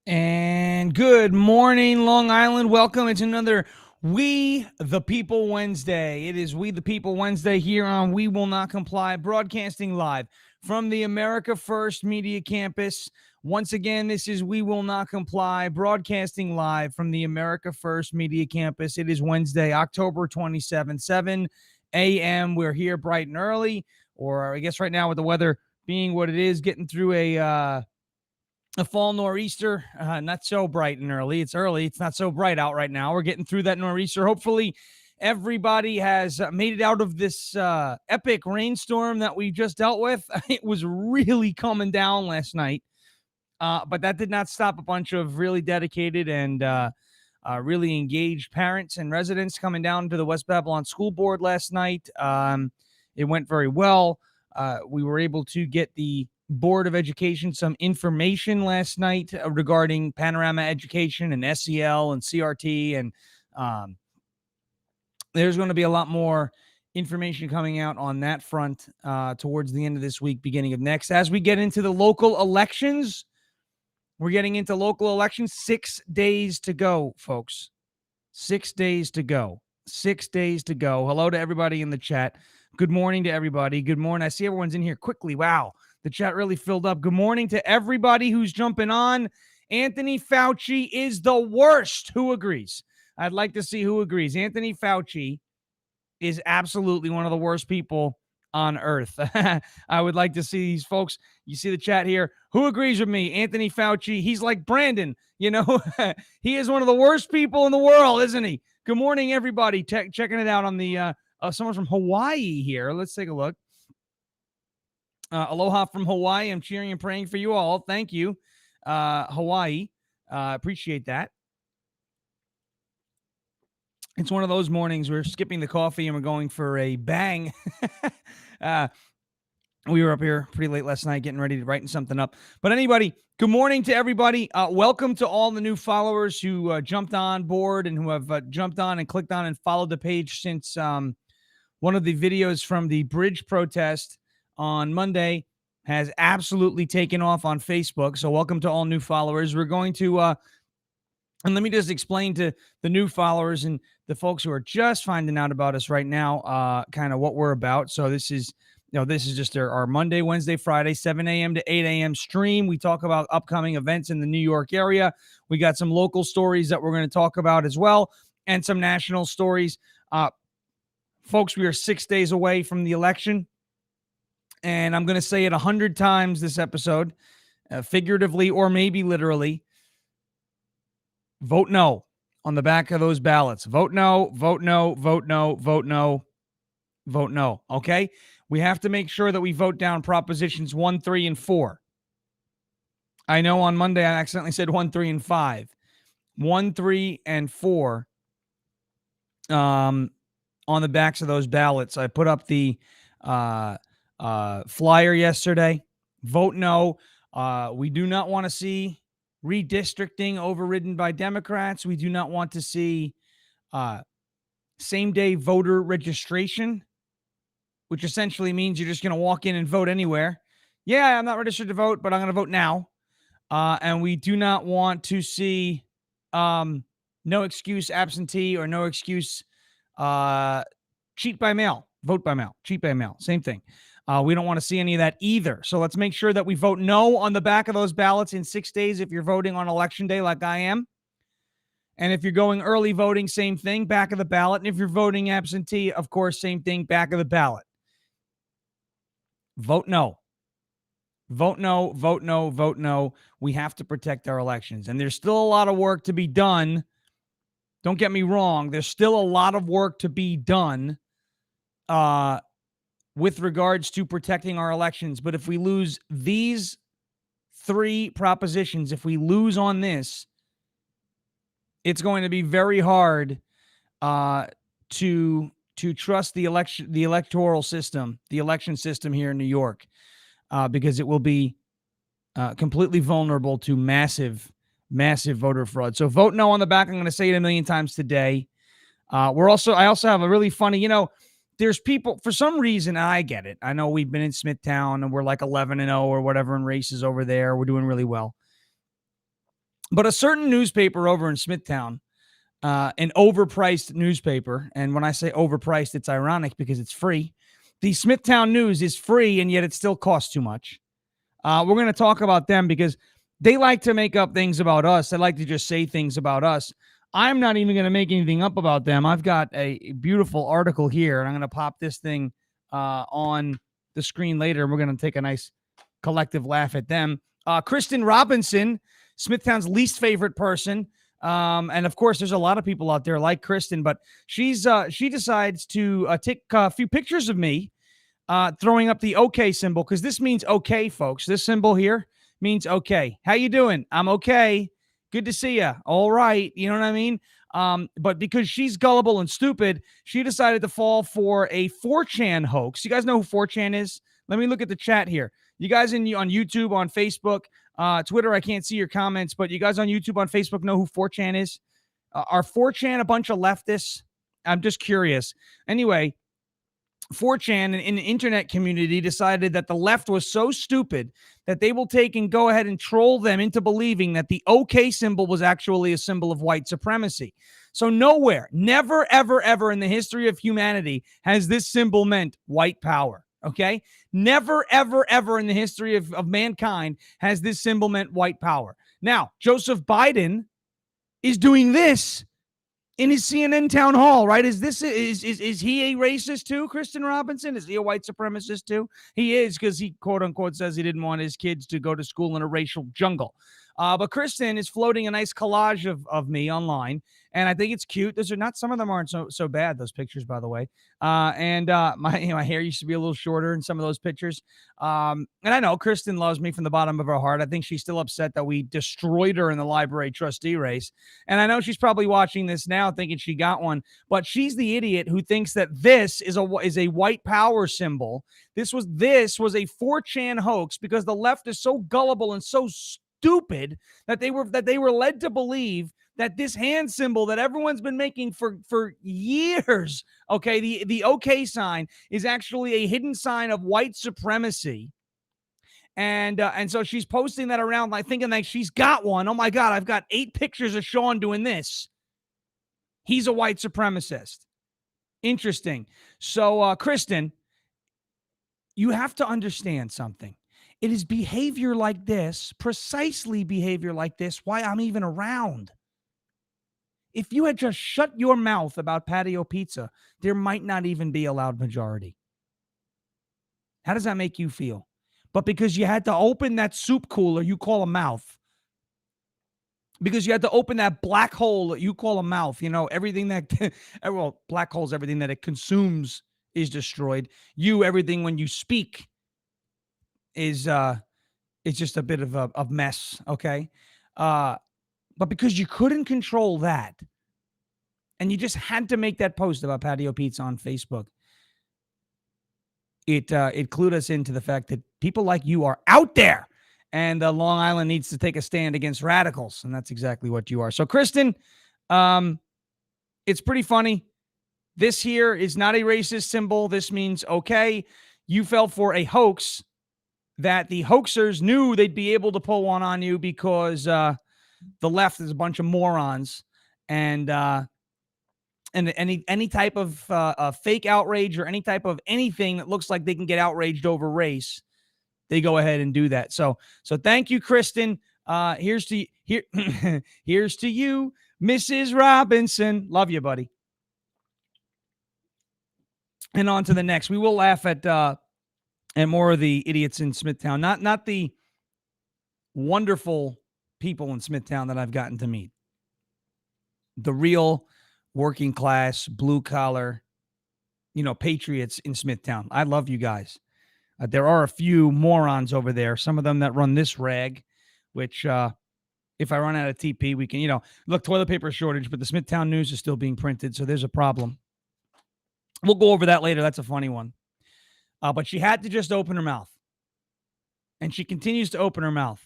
And good morning, Long Island. Welcome. It's another We the People Wednesday. It is We the People Wednesday here on We Will Not Comply, broadcasting live from the America First Media Campus. Once again, this is We Will Not Comply, broadcasting live from the America First Media Campus. It is Wednesday, October 27th, 7 a.m. We're here bright and early, or I guess right now with the weather being what it is, getting through a fall nor'easter, not so bright and early. It's early. It's not so bright out right now. We're getting through that nor'easter. Hopefully, everybody has made it out of this epic rainstorm that we just dealt with. It was really coming down last night, but that did not stop a bunch of really dedicated and really engaged parents and residents coming down to the West Babylon School Board last night. It went very well. We were able to get the Board of Education some information last night regarding Panorama Education and SEL and CRT, and there's going to be a lot more information coming out on that front towards the end of this week, beginning of next. As we get into the local elections, we're getting into local elections. 6 days to go, folks. 6 days to go. 6 days to go. Hello to everybody in the chat. Good morning to everybody. Good morning. I see everyone's in here quickly. Wow. The chat really filled up. Good morning to everybody who's jumping on. Anthony Fauci is the worst. Who agrees? I'd like to see who agrees. Anthony Fauci is absolutely one of the worst people on earth. I would like to see these folks. You see the chat here. Who agrees with me? Anthony Fauci. He's like Brandon. You know, he is one of the worst people in the world, isn't he? Good morning, everybody. Checking it out on the someone from Hawaii here. Let's take a look. Aloha from Hawaii. I'm cheering and praying for you all. Thank you, Hawaii. Appreciate that. It's one of those mornings we're skipping the coffee and we're going for a bang. We were up here pretty late last night getting ready to writing something up. But anybody, good morning to everybody. Welcome to all the new followers who jumped on board and who have jumped on and clicked on and followed the page since one of the videos from the bridge protest on Monday has absolutely taken off on Facebook. So welcome to all new followers. We're going to, and let me just explain to the new followers and the folks who are just finding out about us right now, kind of what we're about. So this is just our Monday, Wednesday, Friday, 7 a.m. to 8 a.m. stream. We talk about upcoming events in the New York area. We got some local stories that we're going to talk about as well, and some national stories. Folks, we are 6 days away from the election. And I'm going to say it 100 times this episode, figuratively or maybe literally. Vote no on the back of those ballots. Vote no, vote no, vote no, vote no, vote no. Okay? We have to make sure that we vote down propositions 1, 3, and 4. I know on Monday I accidentally said 1, 3, and 5. 1, 3, and 4 on the backs of those ballots. I put up the flyer yesterday. Vote no. We do not want to see redistricting overridden by Democrats. We do not want to see same-day voter registration, which essentially means you're just going to walk in and vote anywhere. Yeah, I'm not registered to vote, but I'm going to vote now. And we do not want to see no excuse absentee or no excuse cheat by mail, vote by mail, cheat by mail, same thing. We don't want to see any of that either. So let's make sure that we vote no on the back of those ballots in 6 days if you're voting on election day like I am. And if you're going early voting, same thing, back of the ballot. And if you're voting absentee, of course, same thing, back of the ballot. Vote no. Vote no, vote no, vote no. We have to protect our elections. And there's still a lot of work to be done. Don't get me wrong. There's still a lot of work to be done with regards to protecting our elections. But if we lose these 3 propositions, if we lose on this, it's going to be very hard to trust the electoral system, the election system here in New York, because it will be completely vulnerable to massive voter fraud. So vote no on the back. I'm going to say it a million times today. I also have a really funny, there's people, for some reason, and I get it. I know we've been in Smithtown and we're like 11-0 or whatever in races over there. We're doing really well. But a certain newspaper over in Smithtown, an overpriced newspaper, and when I say overpriced, it's ironic because it's free. The Smithtown News is free, and yet it still costs too much. We're going to talk about them because they like to make up things about us. They like to just say things about us. I'm not even going to make anything up about them. I've got a beautiful article here, and I'm going to pop this thing on the screen later, and we're going to take a nice collective laugh at them. Kristen Robinson, Smithtown's least favorite person. And of course, there's a lot of people out there like Kristen, but she decides to take a few pictures of me throwing up the OK symbol, because this means okay, folks. This symbol here means okay. How you doing? I'm okay. Good to see you. All right. You know what I mean? But because she's gullible and stupid, she decided to fall for a 4chan hoax. You guys know who 4chan is? Let me look at the chat here. You guys on YouTube, on Facebook, Twitter, I can't see your comments, but you guys on YouTube, on Facebook know who 4chan is? Are 4chan a bunch of leftists? I'm just curious. Anyway, 4chan in the internet community decided that the left was so stupid that they will take and go ahead and troll them into believing that the OK symbol was actually a symbol of white supremacy. So nowhere, never, ever, ever in the history of humanity has this symbol meant white power. Okay? Never, ever, ever in the history of mankind has this symbol meant white power. Now, Joseph Biden is doing this in his CNN town hall, right? Is he a racist too, Kristen Robinson? Is he a white supremacist too? He is, because he quote unquote says he didn't want his kids to go to school in a racial jungle. But Kristen is floating a nice collage of me online, and I think it's cute. Those are not, some of them aren't so bad, those pictures, by the way. My hair used to be a little shorter in some of those pictures. And I know Kristen loves me from the bottom of her heart. I think she's still upset that we destroyed her in the library trustee race. And I know she's probably watching this now thinking she got one, but she's the idiot who thinks that this is a white power symbol. This was a 4chan hoax, because the left is so gullible and so stupid that they were led to believe that this hand symbol that everyone's been making for years, okay, the OK sign, is actually a hidden sign of white supremacy. And so she's posting that around, like thinking like she's got one. Oh my God, I've got 8 pictures of Sean doing this. He's a white supremacist. Interesting. So, Kristen, you have to understand something. It is behavior like this, precisely behavior like this, why I'm even around. If you had just shut your mouth about patio pizza, there might not even be a loud majority. How does that make you feel? But because you had to open that soup cooler you call a mouth, because you had to open that black hole that you call a mouth, everything that, well, black hole's everything that it consumes is destroyed. Everything when you speak is it's just a bit of a mess, okay? But because you couldn't control that, and you just had to make that post about patio pizza on Facebook, it clued us into the fact that people like you are out there, and Long Island needs to take a stand against radicals, and that's exactly what you are. So, Kristen, it's pretty funny. This here is not a racist symbol. This means okay. You fell for a hoax that the hoaxers knew they'd be able to pull one on you because the left is a bunch of morons, and any type of fake outrage or any type of anything that looks like they can get outraged over race, they go ahead and do that. So thank you, Kristen. Here's to you, Mrs. Robinson. Love you, buddy. And on to the next. We will laugh at more of the idiots in Smithtown. Not the wonderful people in Smithtown that I've gotten to meet. The real working class, blue collar, patriots in Smithtown. I love you guys. There are a few morons over there. Some of them that run this rag, which if I run out of TP, we can, look, toilet paper shortage, but the Smithtown News is still being printed, so there's a problem. We'll go over that later. That's a funny one. But she had to just open her mouth. And she continues to open her mouth.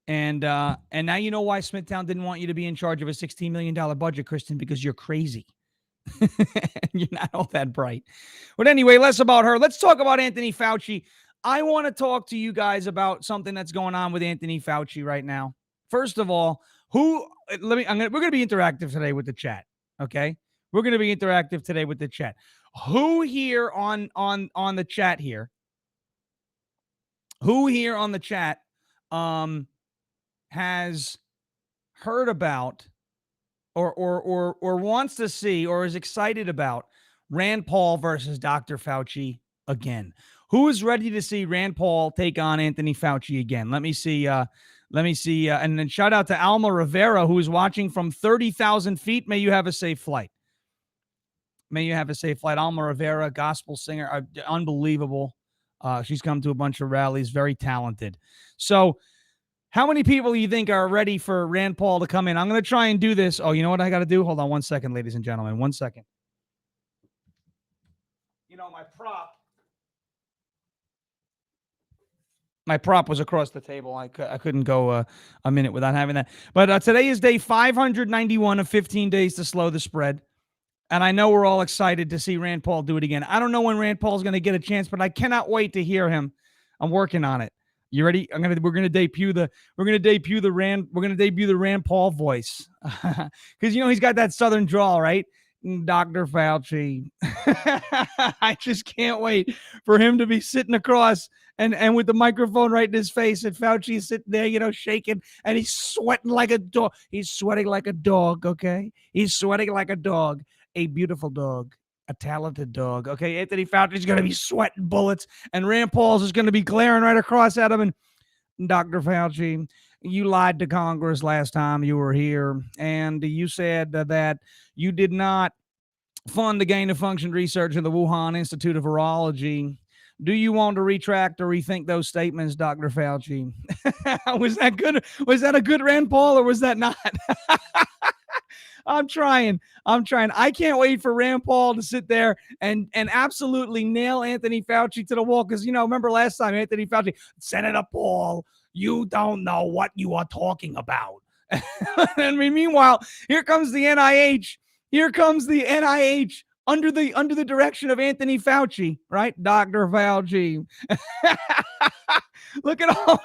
And now you know why Smithtown didn't want you to be in charge of a $16 million budget, Kristen, because you're crazy. You're not all that bright. But anyway, less about her. Let's talk about Anthony Fauci. I want to talk to you guys about something that's going on with Anthony Fauci right now. First of all, Who? We're going to be interactive today with the chat. Okay, we're going to be interactive today with the chat. Who here on the chat here? Who here on the chat has heard about or wants to see or is excited about Rand Paul versus Dr. Fauci again? Who is ready to see Rand Paul take on Anthony Fauci again? Let me see. And then shout out to Alma Rivera, who is watching from 30,000 feet. May you have a safe flight. May you have a safe flight. Alma Rivera, gospel singer, unbelievable. She's come to a bunch of rallies, very talented. So how many people you think are ready for Rand Paul to come in? I'm going to try and do this. Oh, you know what I got to do? Hold on 1 second, ladies and gentlemen. 1 second. You know, my prop was across the table. I couldn't go a minute without having that. But today is day 591 of 15 days to slow the spread. And I know we're all excited to see Rand Paul do it again. I don't know when Rand Paul is going to get a chance, but I cannot wait to hear him. I'm working on it. You ready? We're gonna debut the Rand Paul voice. Because you know he's got that southern drawl, right? Dr. Fauci. I just can't wait for him to be sitting across and with the microphone right in his face, and Fauci is sitting there, you know, shaking, and he's sweating like a dog. He's sweating like a dog, okay? He's sweating like a dog. A beautiful dog. A talented dog. Okay, Anthony Fauci's going to be sweating bullets, and Rand Paul's is going to be glaring right across at him. And Dr. Fauci, you lied to Congress last time you were here, and you said that you did not fund the gain-of-function research in the Wuhan Institute of Virology. Do you want to retract or rethink those statements, Dr. Fauci? Was that good? Was that a good Rand Paul, or was that not? I'm trying. I can't wait for Rand Paul to sit there and absolutely nail Anthony Fauci to the wall. Because, you know, remember last time Anthony Fauci, Senator Paul, you don't know what you are talking about. And meanwhile, here comes the NIH. Here comes the NIH under the direction of Anthony Fauci, right? Dr. Fauci. Look at all.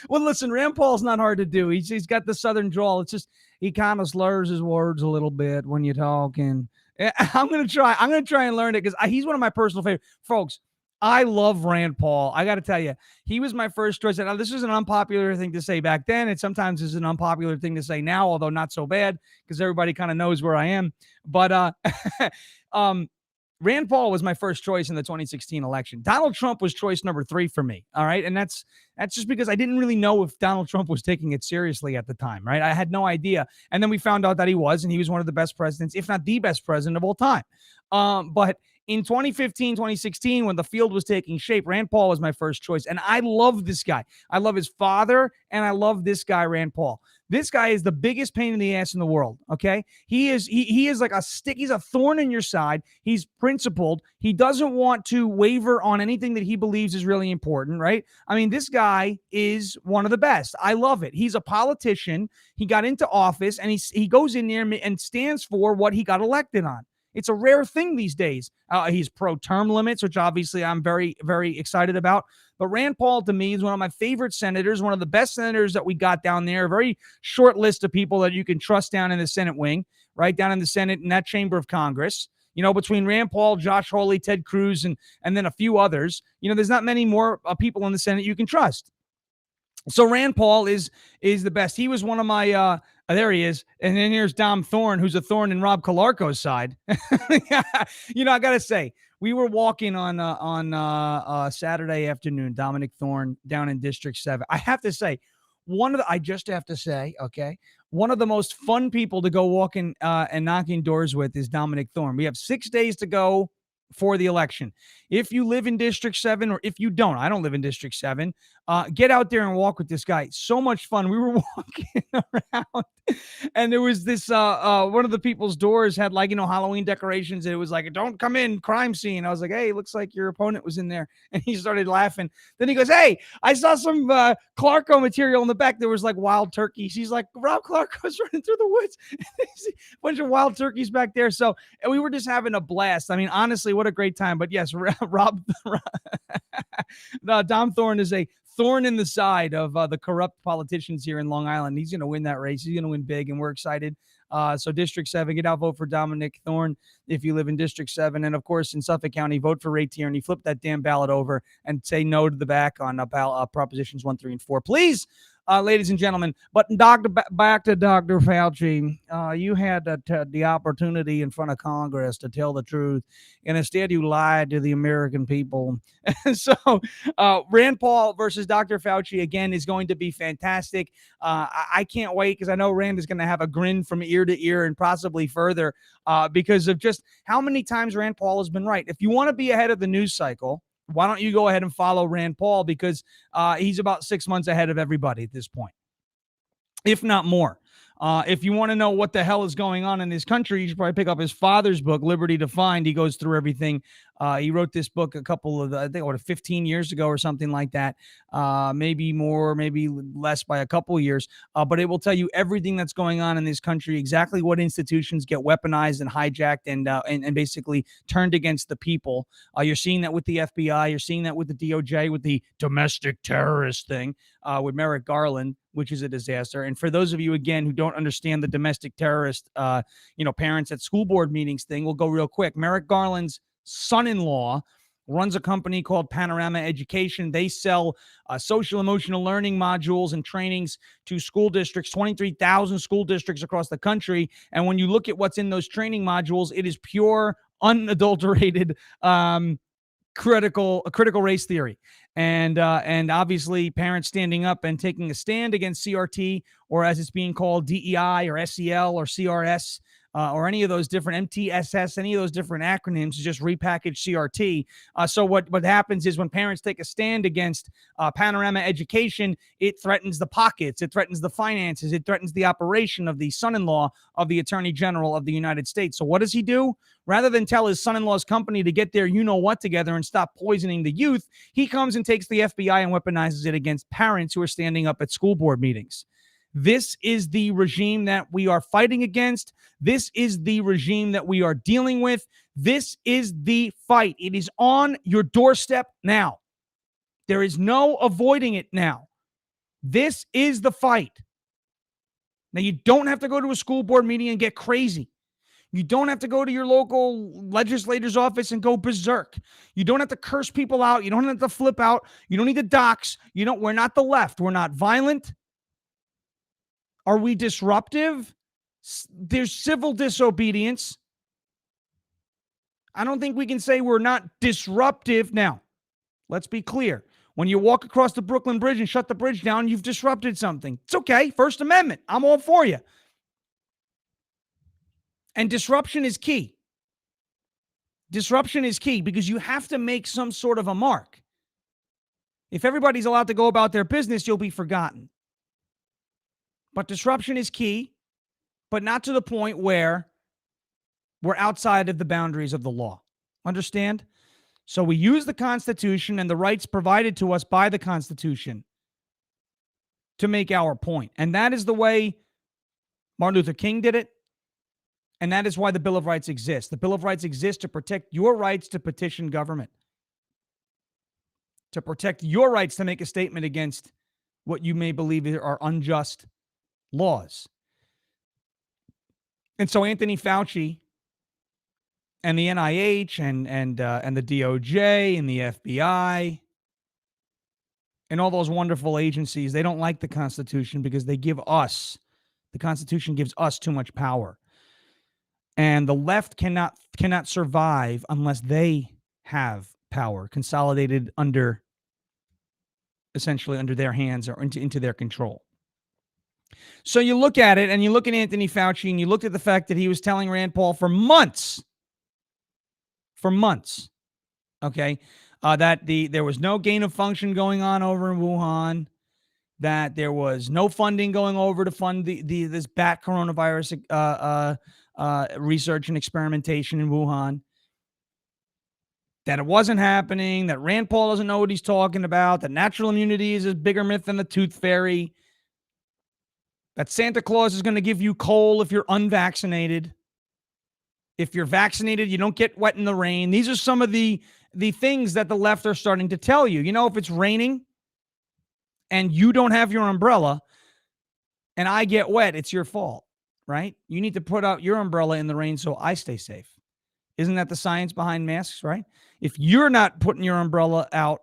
Well, listen, Rand Paul's not hard to do. He's got the southern drawl. It's just he kind of slurs his words a little bit when you talk. And I'm gonna try and learn it because he's one of my personal favorites, folks. I love Rand Paul. I got to tell you, he was my first choice. And this was an unpopular thing to say back then. It sometimes is an unpopular thing to say now, although not so bad because everybody kind of knows where I am. But Rand Paul was my first choice in the 2016 election. Donald Trump was choice number 3 for me. All right. And that's just because I didn't really know if Donald Trump was taking it seriously at the time. Right. I had no idea. And then we found out that he was, and he was one of the best presidents, if not the best president of all time. But in 2015, 2016, when the field was taking shape, Rand Paul was my first choice. And I love this guy. I love his father, and I love this guy, Rand Paul. This guy is the biggest pain in the ass in the world, okay? He is like a stick. He's a thorn in your side. He's principled. He doesn't want to waver on anything that he believes is really important, right? I mean, this guy is one of the best. I love it. He's a politician. He got into office, and he goes in there and stands for what he got elected on. It's a rare thing these days. He's pro-term limits, which obviously I'm very, very excited about. But Rand Paul, to me, is one of my favorite senators, one of the best senators that we got down there. A very short list of people that you can trust down in the Senate wing, right down in the Senate, in that chamber of Congress. You know, between Rand Paul, Josh Hawley, Ted Cruz, and then a few others, you know, there's not many more people in the Senate you can trust. So Rand Paul is the best. He was one of my there he is. And then here's Dom Thorne, who's a thorn in Rob Calarco's side. You know, I got to say, we were walking on Saturday afternoon, Dominic Thorne down in District 7. I have to say, one of the most fun people to go walking and knocking doors with is Dominic Thorne. We have 6 days to go for the election. If you live in District 7, or if you don't, I don't live in District 7, get out there and walk with this guy. So much fun. We were walking around, and there was this, one of the people's doors had, like, you know, Halloween decorations, and it was like, don't come in, crime scene. I was like, hey, looks like your opponent was in there. And he started laughing. Then he goes, hey, I saw some Clarko material in the back. There was like wild turkeys. He's like, Rob Clarko's running through the woods. A bunch of wild turkeys back there. So we were just having a blast. I mean, honestly, what a great time. But yes, Dom Thorne is a thorn in the side of the corrupt politicians here in Long Island. He's going to win that race. He's going to win big, and we're excited. So District 7, get out, vote for Dominic Thorne if you live in District 7. And, of course, in Suffolk County, vote for Ray Tierney. Flip that damn ballot over and say no to the back on Propositions 1, 3, and 4. Please, ladies and gentlemen. But back to Dr. Fauci. You had the opportunity in front of Congress to tell the truth, and instead you lied to the American people. So Rand Paul versus Dr. Fauci, again, is going to be fantastic. I can't wait because I know Rand is going to have a grin from ear to ear and possibly further because of just how many times Rand Paul has been right. If you want to be ahead of the news cycle, why don't you go ahead and follow Rand Paul because he's about 6 months ahead of everybody at this point, if not more. If you want to know what the hell is going on in this country, you should probably pick up his father's book, Liberty Defined. He goes through everything. He wrote this book I think 15 years ago or something like that. Maybe more, maybe less by a couple of years. But it will tell you everything that's going on in this country, exactly what institutions get weaponized and hijacked and basically turned against the people. You're seeing that with the FBI. You're seeing that with the DOJ, with the domestic terrorist thing, with Merrick Garland, which is a disaster. And for those of you, again, who don't understand the domestic terrorist, parents at school board meetings thing, we'll go real quick. Merrick Garland's son-in-law runs a company called Panorama Education. They sell social emotional learning modules and trainings to school districts, 23,000 school districts across the country. And when you look at what's in those training modules, it is pure, unadulterated, critical race theory. And obviously parents standing up and taking a stand against CRT, or as it's being called, DEI or SEL or CRS, or any of those different MTSS, any of those different acronyms, just repackage CRT. So what happens is when parents take a stand against Panorama Education, it threatens the pockets, it threatens the finances, it threatens the operation of the son-in-law of the Attorney General of the United States. So what does he do? Rather than tell his son-in-law's company to get their you-know-what together and stop poisoning the youth, he comes and takes the FBI and weaponizes it against parents who are standing up at school board meetings. This is the regime that we are fighting against. This is the regime that we are dealing with. This is the fight. It is on your doorstep now. There is no avoiding it now. This is the fight. Now, you don't have to go to a school board meeting and get crazy. You don't have to go to your local legislator's office and go berserk. You don't have to curse people out. You don't have to flip out. You don't need to dox. We're not the left. We're not violent. Are we disruptive? There's civil disobedience. I don't think we can say we're not disruptive. Now, let's be clear. When you walk across the Brooklyn Bridge and shut the bridge down, you've disrupted something. It's okay. First Amendment. I'm all for you. And disruption is key. Disruption is key because you have to make some sort of a mark. If everybody's allowed to go about their business, you'll be forgotten. But disruption is key, but not to the point where we're outside of the boundaries of the law. Understand? So we use the Constitution and the rights provided to us by the Constitution to make our point. And that is the way Martin Luther King did it. And that is why the Bill of Rights exists. The Bill of Rights exists to protect your rights to petition government, to protect your rights to make a statement against what you may believe are unjust laws. And so Anthony Fauci and the NIH and the DOJ and the FBI and all those wonderful agencies, they don't like the Constitution because the Constitution gives us too much power. And the left cannot survive unless they have power consolidated essentially under their hands or into their control. So you look at it and you look at Anthony Fauci and you look at the fact that he was telling Rand Paul for months, okay, that there was no gain of function going on over in Wuhan, that there was no funding going over to fund this bat coronavirus research and experimentation in Wuhan, that it wasn't happening, that Rand Paul doesn't know what he's talking about, that natural immunity is a bigger myth than the tooth fairy, that Santa Claus is going to give you coal if you're unvaccinated. If you're vaccinated, you don't get wet in the rain. These are some of the things that the left are starting to tell you. If it's raining, and you don't have your umbrella and I get wet, it's your fault, right? You need to put out your umbrella in the rain so I stay safe. Isn't that the science behind masks, right? If you're not putting your umbrella out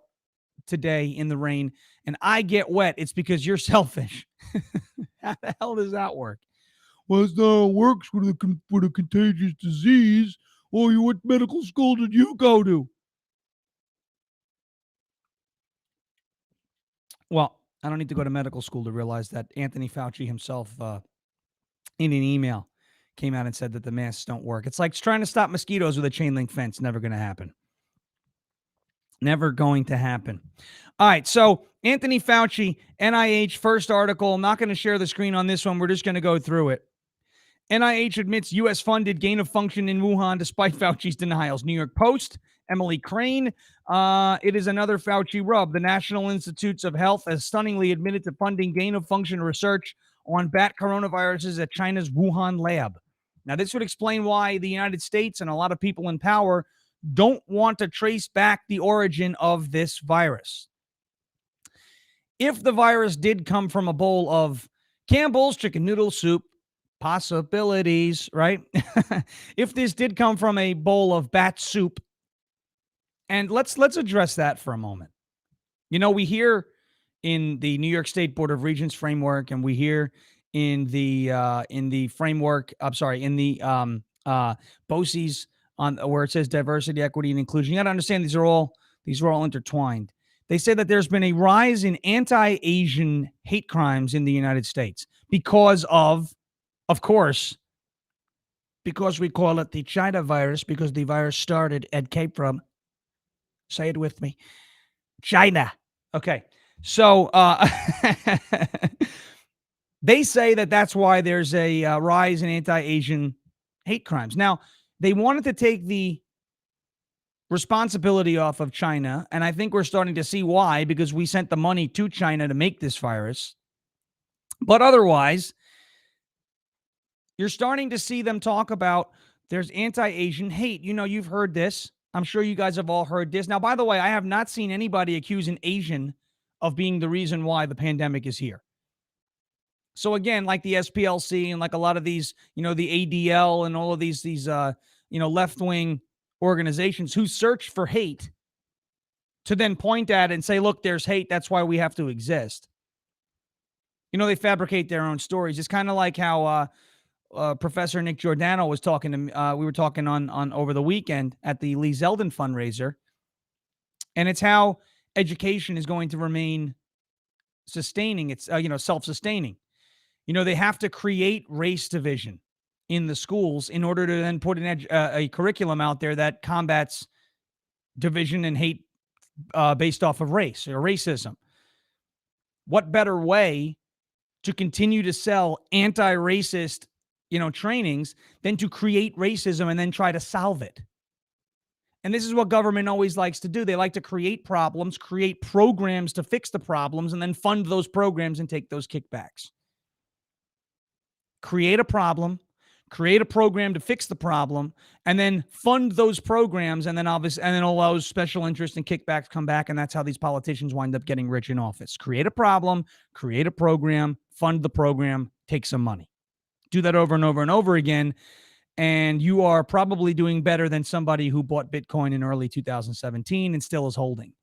today in the rain and I get wet, it's because you're selfish. How the hell does that work? Well, it's not how it works with a contagious disease. Oh, what medical school did you go to? Well, I don't need to go to medical school to realize that Anthony Fauci himself, in an email, came out and said that the masks don't work. It's like trying to stop mosquitoes with a chain link fence. Never going to happen. Never going to happen. All right. So Anthony Fauci, NIH, first article. I'm not going to share the screen on this one. We're just going to go through it. NIH admits U.S. funded gain of function in Wuhan despite Fauci's denials. New York Post, Emily Crane. It is another Fauci rub. The National Institutes of Health has stunningly admitted to funding gain of function research on bat coronaviruses at China's Wuhan lab. Now, this would explain why the United States and a lot of people in power don't want to trace back the origin of this virus. If the virus did come from a bowl of Campbell's chicken noodle soup, possibilities, right? If this did come from a bowl of bat soup, and let's address that for a moment. You know, we hear in the New York State Board of Regents framework, and we hear in the framework, I'm sorry, in the BOCES on where it says diversity, equity, and inclusion. You got to understand these are all intertwined. They say that there's been a rise in anti-Asian hate crimes in the United States because of course, because we call it the China virus, because the virus started and came from, say it with me, China. Okay. So they say that that's why there's a rise in anti-Asian hate crimes. Now, they wanted to take the responsibility off of China, and I think we're starting to see why, because we sent the money to China to make this virus. But otherwise, you're starting to see them talk about there's anti-Asian hate. You know, you've heard this. I'm sure you guys have all heard this. Now, by the way, I have not seen anybody accuse an Asian of being the reason why the pandemic is here. So again, like the SPLC and like a lot of these, you know, the ADL and all of these left-wing organizations who search for hate to then point at it and say, look, there's hate. That's why we have to exist. You know, they fabricate their own stories. It's kind of like how Professor Nick Giordano was talking to me. We were talking on over the weekend at the Lee Zeldin fundraiser. And it's how education is going to remain sustaining. It's, self-sustaining. You know, they have to create race division in the schools in order to then put a curriculum out there that combats division and hate based off of race or racism. What better way to continue to sell anti-racist, trainings than to create racism and then try to solve it? And this is what government always likes to do. They like to create problems, create programs to fix the problems, and then fund those programs and take those kickbacks. Create a problem, create a program to fix the problem, and then fund those programs, and then all those special interests and kickbacks come back, and that's how these politicians wind up getting rich in office. Create a problem, create a program, fund the program, take some money. Do that over and over and over again, and you are probably doing better than somebody who bought Bitcoin in early 2017 and still is holding.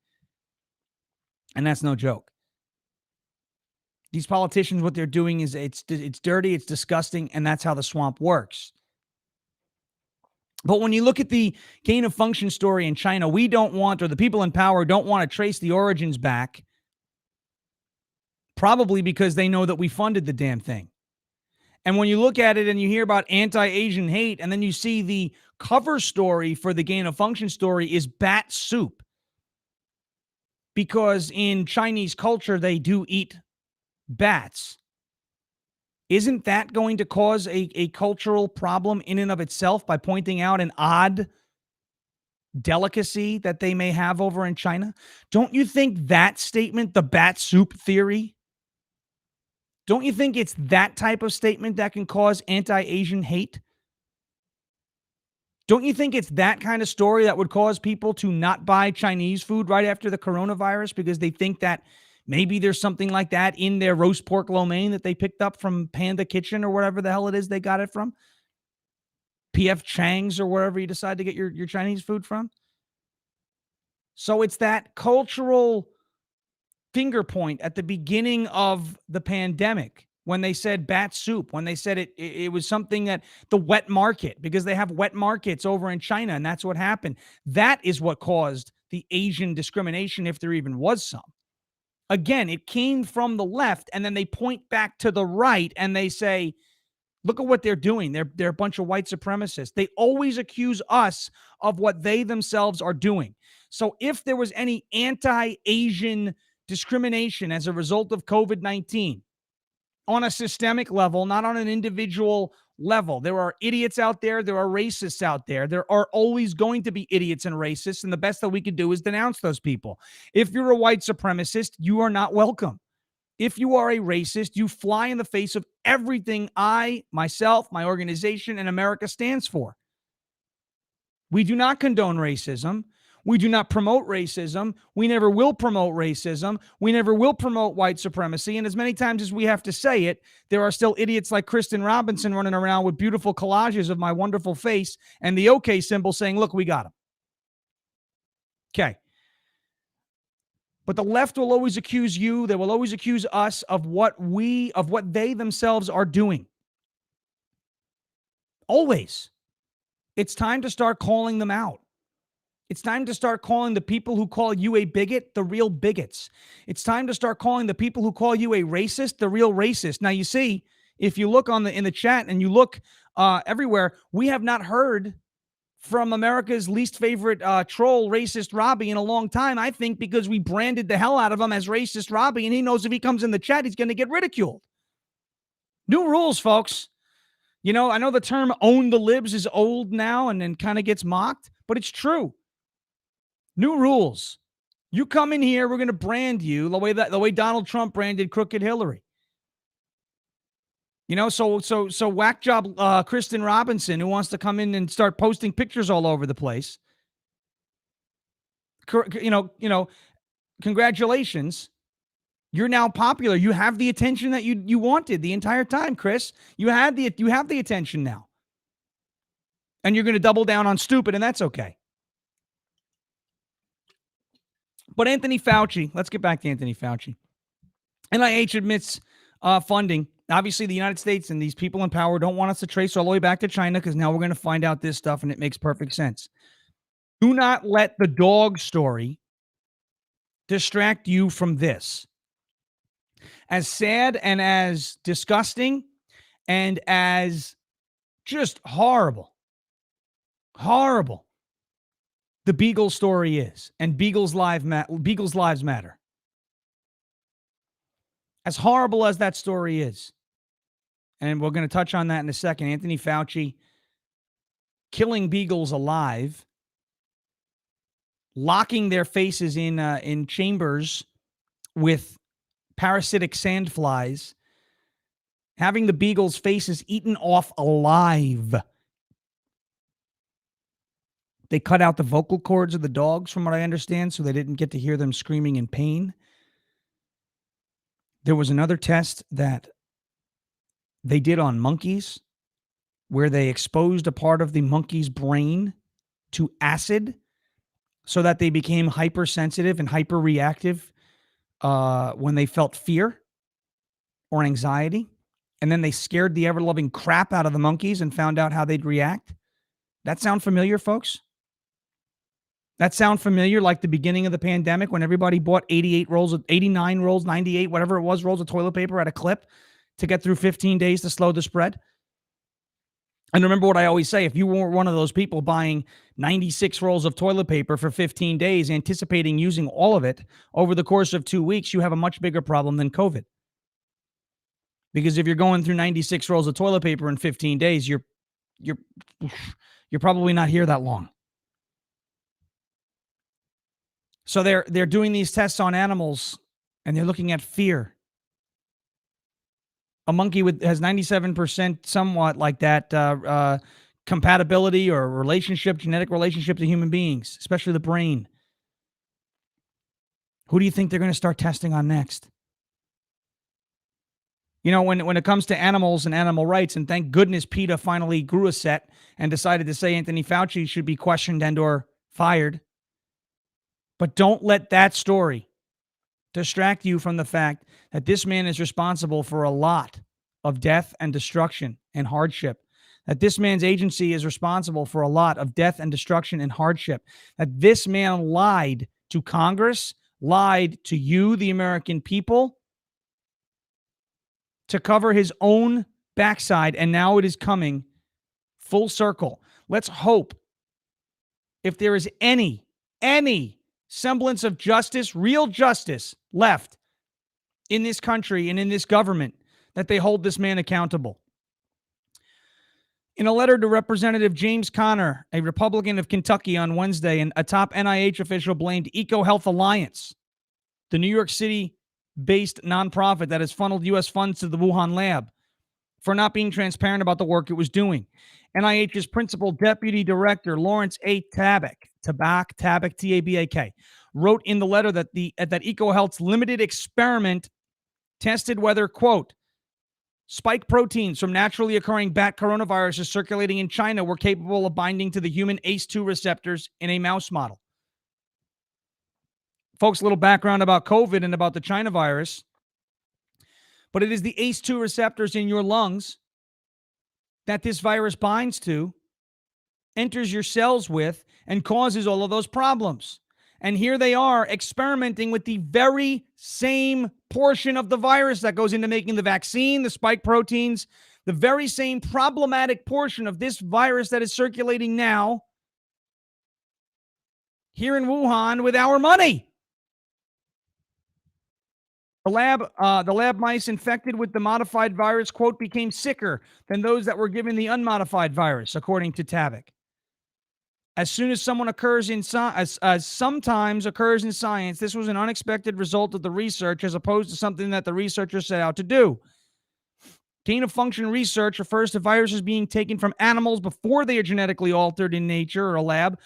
And that's no joke. These politicians, what they're doing is it's dirty, it's disgusting, and that's how the swamp works. But when you look at the gain of function story in China, we don't want, or the people in power don't want to trace the origins back, probably because they know that we funded the damn thing. And when you look at it and you hear about anti-Asian hate, and then you see the cover story for the gain of function story is bat soup. Because in Chinese culture, they do eat bats. Isn't that going to cause a cultural problem in and of itself by pointing out an odd delicacy that they may have over in China? Don't you think that statement, the bat soup theory, don't you think it's that type of statement that can cause anti-Asian hate? Don't you think it's that kind of story that would cause people to not buy Chinese food right after the coronavirus because they think that Maybe there's something like that in their roast pork lo mein that they picked up from Panda Kitchen or whatever the hell it is they got it from. PF Chang's or wherever you decide to get your Chinese food from. So it's that cultural finger point at the beginning of the pandemic when they said bat soup, when they said it was something that the wet market, because they have wet markets over in China, and that's what happened. That is what caused the Asian discrimination, if there even was some. Again, it came from the left, and then they point back to the right and they say, look at what they're doing. They're a bunch of white supremacists. They always accuse us of what they themselves are doing. So if there was any anti-Asian discrimination as a result of COVID-19 on a systemic level, not on an individual level, there are idiots out there. There are racists out there. There are always going to be idiots and racists. And the best that we could do is denounce those people. If you're a white supremacist, you are not welcome. If you are a racist, you fly in the face of everything I, myself, my organization, and America stands for. We do not condone racism. We do not promote racism. We never will promote racism. We never will promote white supremacy. And as many times as we have to say it, there are still idiots like Kristen Robinson running around with beautiful collages of my wonderful face and the OK symbol saying, look, we got him. Okay. But the left will always accuse you. They will always accuse us of what they themselves are doing. Always. It's time to start calling them out. It's time to start calling the people who call you a bigot the real bigots. It's time to start calling the people who call you a racist the real racist. Now, you see, if you look in the chat and you look everywhere, we have not heard from America's least favorite troll, Racist Robbie, in a long time, I think, because we branded the hell out of him as Racist Robbie, and he knows if he comes in the chat, he's going to get ridiculed. New rules, folks. You know, I know the term own the libs is old now and then kind of gets mocked, but it's true. New rules. You come in here, we're going to brand you the way Donald Trump branded Crooked Hillary. You know, so whack job Kristen Robinson, who wants to come in and start posting pictures all over the place. Congratulations. You're now popular. You have the attention that you wanted the entire time, Chris. You have the attention now. And you're going to double down on stupid, and that's okay. But Anthony Fauci, let's get back to Anthony Fauci. NIH admits funding. Obviously, the United States and these people in power don't want us to trace all the way back to China because now we're going to find out this stuff, and it makes perfect sense. Do not let the dog story distract you from this. As sad and as disgusting and as just horrible the Beagle story is, and Beagle's lives matter. As horrible as that story is, and we're going to touch on that in a second, Anthony Fauci killing beagles alive, locking their faces in chambers with parasitic sandflies, having the beagles' faces eaten off alive. They cut out the vocal cords of the dogs, from what I understand, so they didn't get to hear them screaming in pain. There was another test that they did on monkeys where they exposed a part of the monkey's brain to acid so that they became hypersensitive and hyperreactive when they felt fear or anxiety. And then they scared the ever-loving crap out of the monkeys and found out how they'd react. That sound familiar, folks? That sound familiar like the beginning of the pandemic when everybody bought 89 rolls, 98, whatever it was, rolls of toilet paper at a clip to get through 15 days to slow the spread? And remember what I always say, if you were one of those people buying 96 rolls of toilet paper for 15 days, anticipating using all of it over the course of 2 weeks, you have a much bigger problem than COVID. Because if you're going through 96 rolls of toilet paper in 15 days, you're probably not here that long. So they're doing these tests on animals, and they're looking at fear. A monkey has 97% somewhat like that compatibility or genetic relationship to human beings, especially the brain. Who do you think they're going to start testing on next? You know, when it comes to animals and animal rights, and thank goodness PETA finally grew a set and decided to say Anthony Fauci should be questioned and or fired. But don't let that story distract you from the fact that this man is responsible for a lot of death and destruction and hardship. That this man's agency is responsible for a lot of death and destruction and hardship. That this man lied to Congress, lied to you, the American people, to cover his own backside, and now it is coming full circle. Let's hope, if there is any semblance of justice, real justice left in this country and in this government, that they hold this man accountable. In a letter to Representative James Conner, a Republican of Kentucky, on Wednesday, and a top NIH official blamed EcoHealth Alliance, the New York City-based nonprofit that has funneled U.S. funds to the Wuhan lab, for not being transparent about the work it was doing. NIH's principal deputy director, Lawrence A. Tabak, T-A-B-A-K, wrote in the letter that that EcoHealth's limited experiment tested whether, quote, spike proteins from naturally occurring bat coronaviruses circulating in China were capable of binding to the human ACE2 receptors in a mouse model. Folks, a little background about COVID and about the China virus. But it is the ACE2 receptors in your lungs that this virus binds to, enters your cells with, and causes all of those problems. And here they are experimenting with the very same portion of the virus that goes into making the vaccine, the spike proteins, the very same problematic portion of this virus that is circulating now here in Wuhan with our money. The lab mice infected with the modified virus, quote, became sicker than those that were given the unmodified virus, according to Tabak. As soon as someone occurs in sometimes occurs in science, this was an unexpected result of the research as opposed to something that the researchers set out to do. Gain-of-function research refers to viruses being taken from animals before they are genetically altered in nature or a lab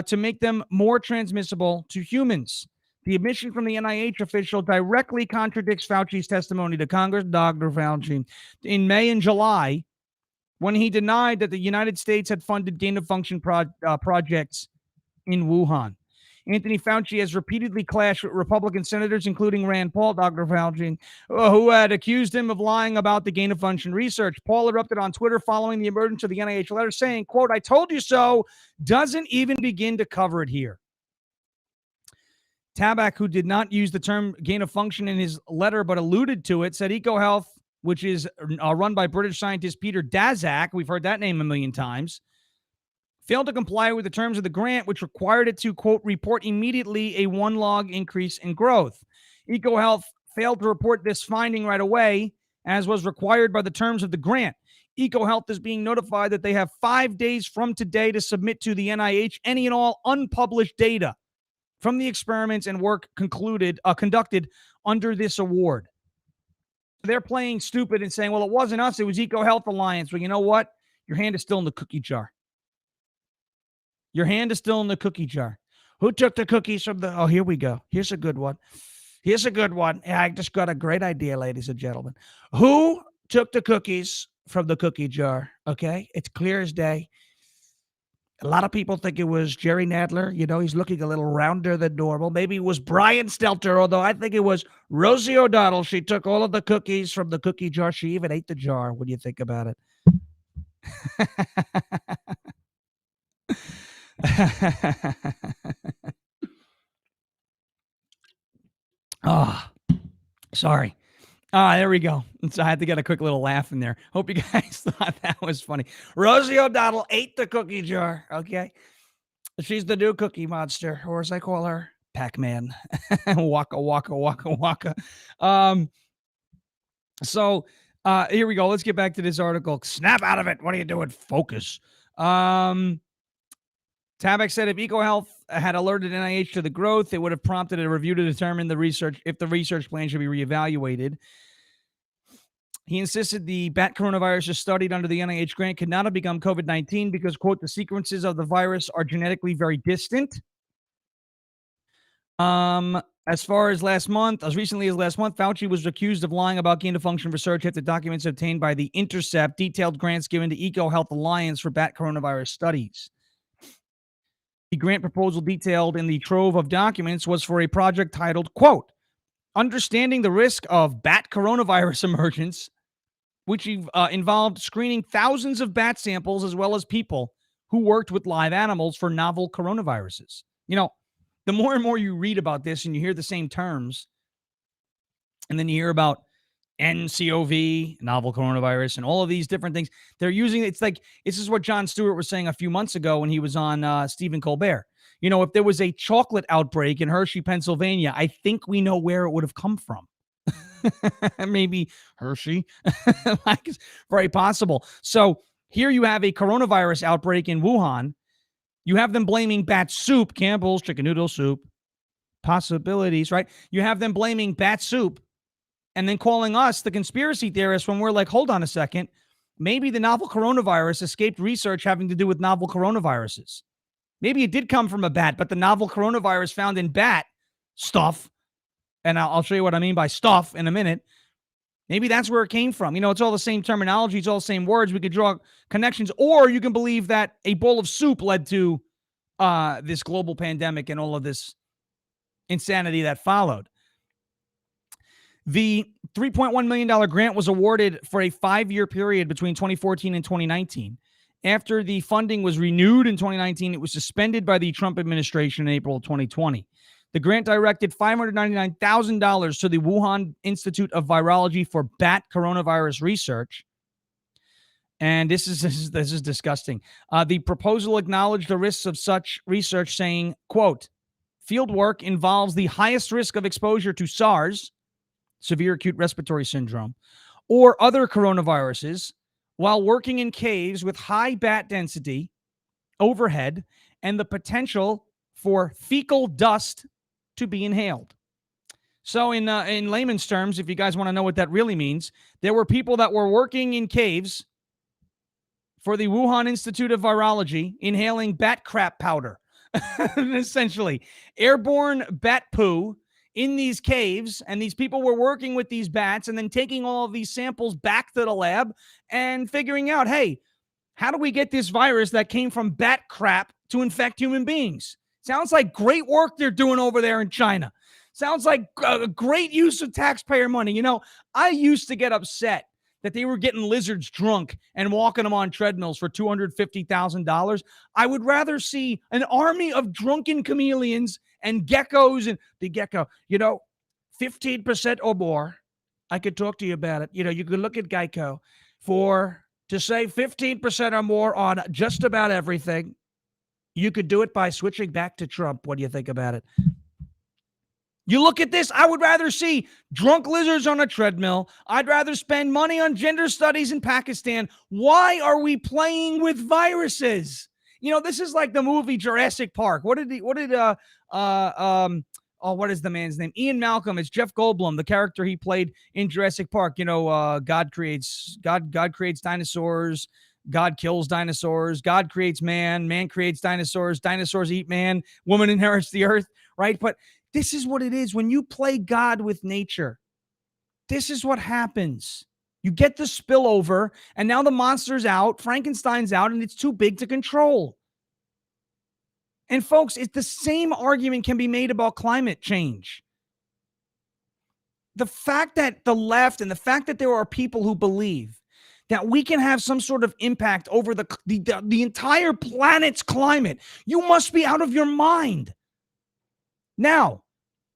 to make them more transmissible to humans. The admission from the NIH official directly contradicts Fauci's testimony to Congress, Dr. Fauci, in May and July, when he denied that the United States had funded gain-of-function projects in Wuhan. Anthony Fauci has repeatedly clashed with Republican senators, including Rand Paul, Dr. Fauci, who had accused him of lying about the gain-of-function research. Paul erupted on Twitter following the emergence of the NIH letter, saying, quote, "I told you so," doesn't even begin to cover it here. Tabak, who did not use the term gain-of-function in his letter but alluded to it, said EcoHealth, which is run by British scientist Peter Daszak, we've heard that name a million times, failed to comply with the terms of the grant, which required it to, quote, report immediately a 1 log increase in growth. EcoHealth failed to report this finding right away, as was required by the terms of the grant. EcoHealth is being notified that they have 5 days from today to submit to the NIH any and all unpublished data from the experiments and work conducted under this award. They're playing stupid and saying, well, it wasn't us, it was EcoHealth Alliance. Well, you know what? Your hand is still in the cookie jar. Your hand is still in the cookie jar. Who took the cookies from the... Oh, here we go. Here's a good one. Here's a good one. I just got a great idea, ladies and gentlemen. Who took the cookies from the cookie jar? Okay? It's clear as day. A lot of people think it was Jerry Nadler. You know, he's looking a little rounder than normal. Maybe it was Brian Stelter, although I think it was Rosie O'Donnell. She took all of the cookies from the cookie jar. She even ate the jar when you think about it. Oh, sorry. There we go. So I had to get a quick little laugh in there. Hope you guys thought that was funny. Rosie O'Donnell ate the cookie jar. Okay. She's the new cookie monster, or as I call her, Pac-Man. Waka, waka, waka, waka. So here we go. Let's get back to this article. Snap out of it. What are you doing? Focus. Tabak said if EcoHealth had alerted NIH to the growth, it would have prompted a review to determine if the research plan should be reevaluated. He insisted the bat coronavirus studied under the NIH grant could not have become COVID-19 because, quote, the sequences of the virus are genetically very distant. As far as last month, as recently as last month, Fauci was accused of lying about gain of function research after documents obtained by The Intercept detailed grants given to EcoHealth Alliance for bat coronavirus studies. The grant proposal detailed in the trove of documents was for a project titled, quote, Understanding the Risk of Bat Coronavirus Emergence, which involved screening thousands of bat samples as well as people who worked with live animals for novel coronaviruses. The more and more you read about this and you hear the same terms, and then you hear about NCOV, novel coronavirus, and all of these different things. They're using it's like this is what Jon Stewart was saying a few months ago when he was on Stephen Colbert. If there was a chocolate outbreak in Hershey, Pennsylvania, I think we know where it would have come from. Maybe Hershey. It's very possible. So here you have a coronavirus outbreak in Wuhan. You have them blaming bat soup, Campbell's chicken noodle soup. Possibilities, right? You have them blaming bat soup and then calling us the conspiracy theorists when we're like, hold on a second. Maybe the novel coronavirus escaped research having to do with novel coronaviruses. Maybe it did come from a bat, but the novel coronavirus found in bat stuff, and I'll show you what I mean by stuff in a minute. Maybe that's where it came from. It's all the same terminology. It's all the same words. We could draw connections. Or you can believe that a bowl of soup led to this global pandemic and all of this insanity that followed. The $3.1 million grant was awarded for a 5-year period between 2014 and 2019. After the funding was renewed in 2019, it was suspended by the Trump administration in April of 2020. The grant directed $599,000 to the Wuhan Institute of Virology for bat coronavirus research. And this is disgusting. The proposal acknowledged the risks of such research, saying, quote, field work involves the highest risk of exposure to SARS, severe acute respiratory syndrome, or other coronaviruses while working in caves with high bat density overhead and the potential for fecal dust to be inhaled. So in layman's terms, if you guys want to know what that really means, there were people that were working in caves for the Wuhan Institute of Virology inhaling bat crap powder, essentially airborne bat poo in these caves, and these people were working with these bats and then taking all of these samples back to the lab and figuring out, hey, how do we get this virus that came from bat crap to infect human beings? Sounds like great work they're doing over there in China. Sounds like a great use of taxpayer money. I used to get upset that they were getting lizards drunk and walking them on treadmills for $250,000. I would rather see an army of drunken chameleons and geckos and the gecko, 15% or more. I could talk to you about it. You could look at Geico to save 15% or more on just about everything. You could do it by switching back to Trump. What do you think about it? You look at this, I would rather see drunk lizards on a treadmill. I'd rather spend money on gender studies in Pakistan. Why are we playing with viruses? This is like the movie Jurassic Park. What is the man's name? Ian Malcolm. It's Jeff Goldblum, the character he played in Jurassic Park. God creates dinosaurs. God kills dinosaurs. God creates man creates dinosaurs. Dinosaurs eat man. Woman inherits the earth, right? But this is what it is. When you play God with nature, this is what happens. You get the spillover, and now the monster's out, Frankenstein's out, and it's too big to control. And folks, it's the same argument can be made about climate change. The fact that the left and the fact that there are people who believe that we can have some sort of impact over the entire planet's climate, you must be out of your mind. Now,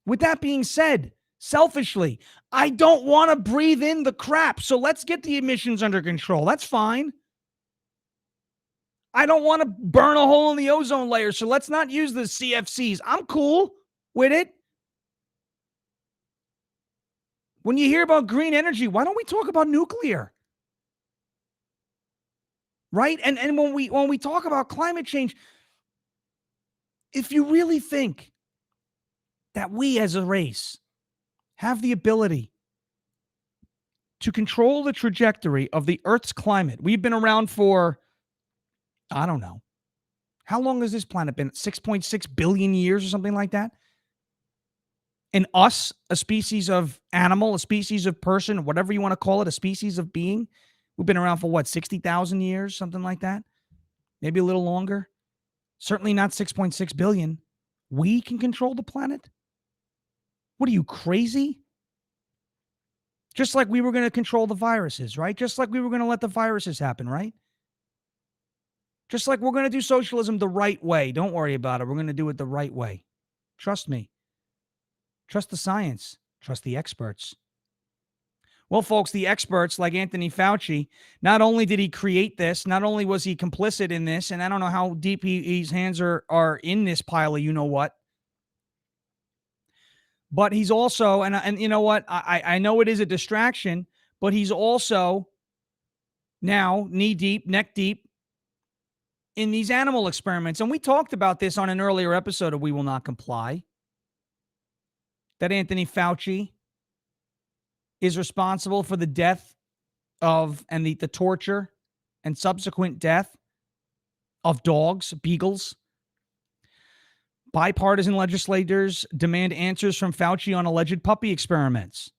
with that being said, selfishly, I don't want to breathe in the crap, so let's get the emissions under control. That's fine. I don't want to burn a hole in the ozone layer, so let's not use the CFCs. I'm cool with it. When you hear about green energy, why don't we talk about nuclear? Right? And when we talk about climate change, if you really think that we as a race have the ability to control the trajectory of the Earth's climate, we've been around for, I don't know, how long has this planet been? 6.6 billion years or something like that? And us, a species of animal, a species of person, whatever you want to call it, a species of being, we've been around for what, 60,000 years, something like that? Maybe a little longer. Certainly not 6.6 billion. We can control the planet? What are you, crazy? Just like we were going to control the viruses, right? Just like we were going to let the viruses happen, right? Just like we're going to do socialism the right way. Don't worry about it. We're going to do it the right way. Trust me. Trust the science. Trust the experts. Well, folks, the experts like Anthony Fauci, not only did he create this, not only was he complicit in this, and I don't know how deep his hands are in this pile of you-know-what, but he's also, and you know what, I know it is a distraction, but he's also now knee-deep, neck-deep in these animal experiments. And we talked about this on an earlier episode of We Will Not Comply, that Anthony Fauci is responsible for the death of, and the torture and subsequent death of dogs, beagles. Bipartisan legislators demand answers from Fauci on alleged puppy experiments.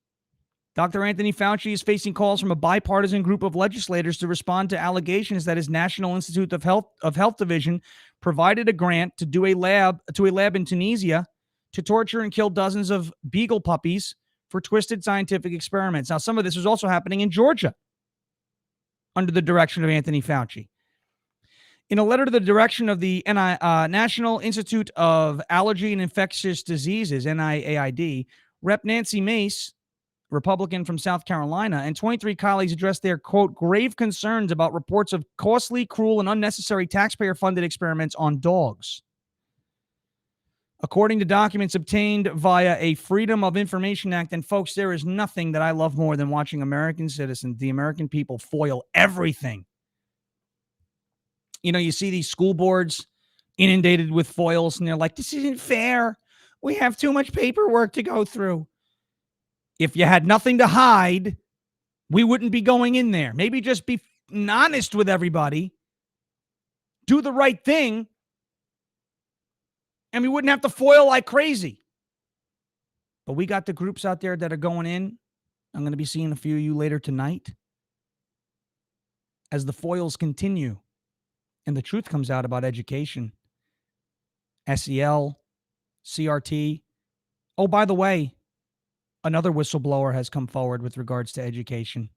Dr. Anthony Fauci is facing calls from a bipartisan group of legislators to respond to allegations that his National Institute of Health Division provided a grant to a lab in Tunisia to torture and kill dozens of beagle puppies for twisted scientific experiments. Now, some of this was also happening in Georgia under the direction of Anthony Fauci. In a letter to the direction of the National Institute of Allergy and Infectious Diseases, NIAID, Rep. Nancy Mace, Republican from South Carolina, and 23 colleagues addressed their, quote, grave concerns about reports of costly, cruel, and unnecessary taxpayer-funded experiments on dogs. According to documents obtained via a Freedom of Information Act, and folks, there is nothing that I love more than watching American citizens, the American people, foil everything. You know, you see these school boards inundated with foils, and they're like, this isn't fair. We have too much paperwork to go through. If you had nothing to hide, we wouldn't be going in there. Maybe just be honest with everybody. Do the right thing. And we wouldn't have to foil like crazy. But we got the groups out there that are going in. I'm going to be seeing a few of you later tonight. As the foils continue and the truth comes out about education, SEL, CRT. Oh, by the way, another whistleblower has come forward with regards to education.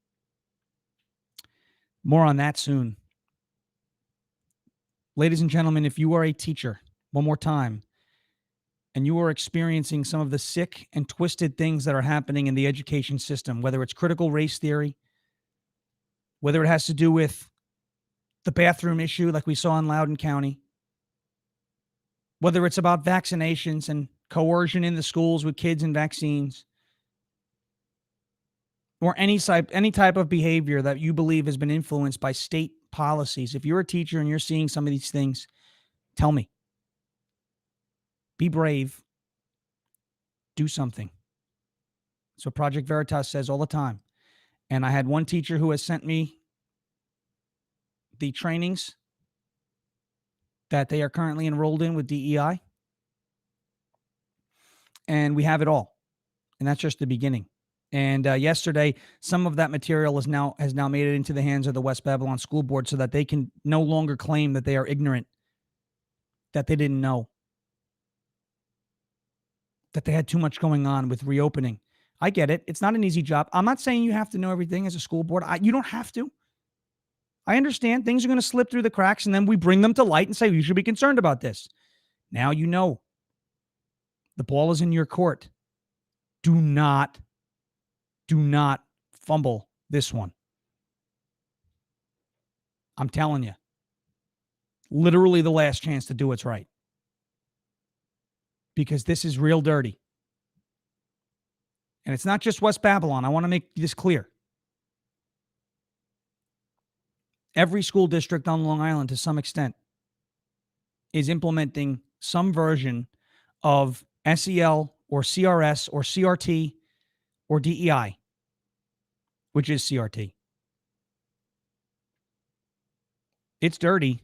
More on that soon. Ladies and gentlemen, if you are a teacher, one more time, and you are experiencing some of the sick and twisted things that are happening in the education system, whether it's critical race theory, whether it has to do with the bathroom issue like we saw in Loudoun County, whether it's about vaccinations and coercion in the schools with kids and vaccines, or any type of behavior that you believe has been influenced by state policies, if you're a teacher and you're seeing some of these things, tell me. Be brave. Do something. So Project Veritas says all the time. And I had one teacher who has sent me the trainings that they are currently enrolled in with DEI. And we have it all. And that's just the beginning. And yesterday, some of that material has now made it into the hands of the West Babylon School Board so that they can no longer claim that they are ignorant, that they didn't know, that they had too much going on with reopening. I get it. It's not an easy job. I'm not saying you have to know everything as a school board. You don't have to. I understand things are going to slip through the cracks, and then we bring them to light and say, you should be concerned about this. Now you know. The ball is in your court. Do not fumble this one. I'm telling you. Literally the last chance to do what's right. Because this is real dirty. And it's not just West Babylon. I want to make this clear. Every school district on Long Island, to some extent, is implementing some version of SEL or CRS or CRT or DEI, which is CRT. It's dirty,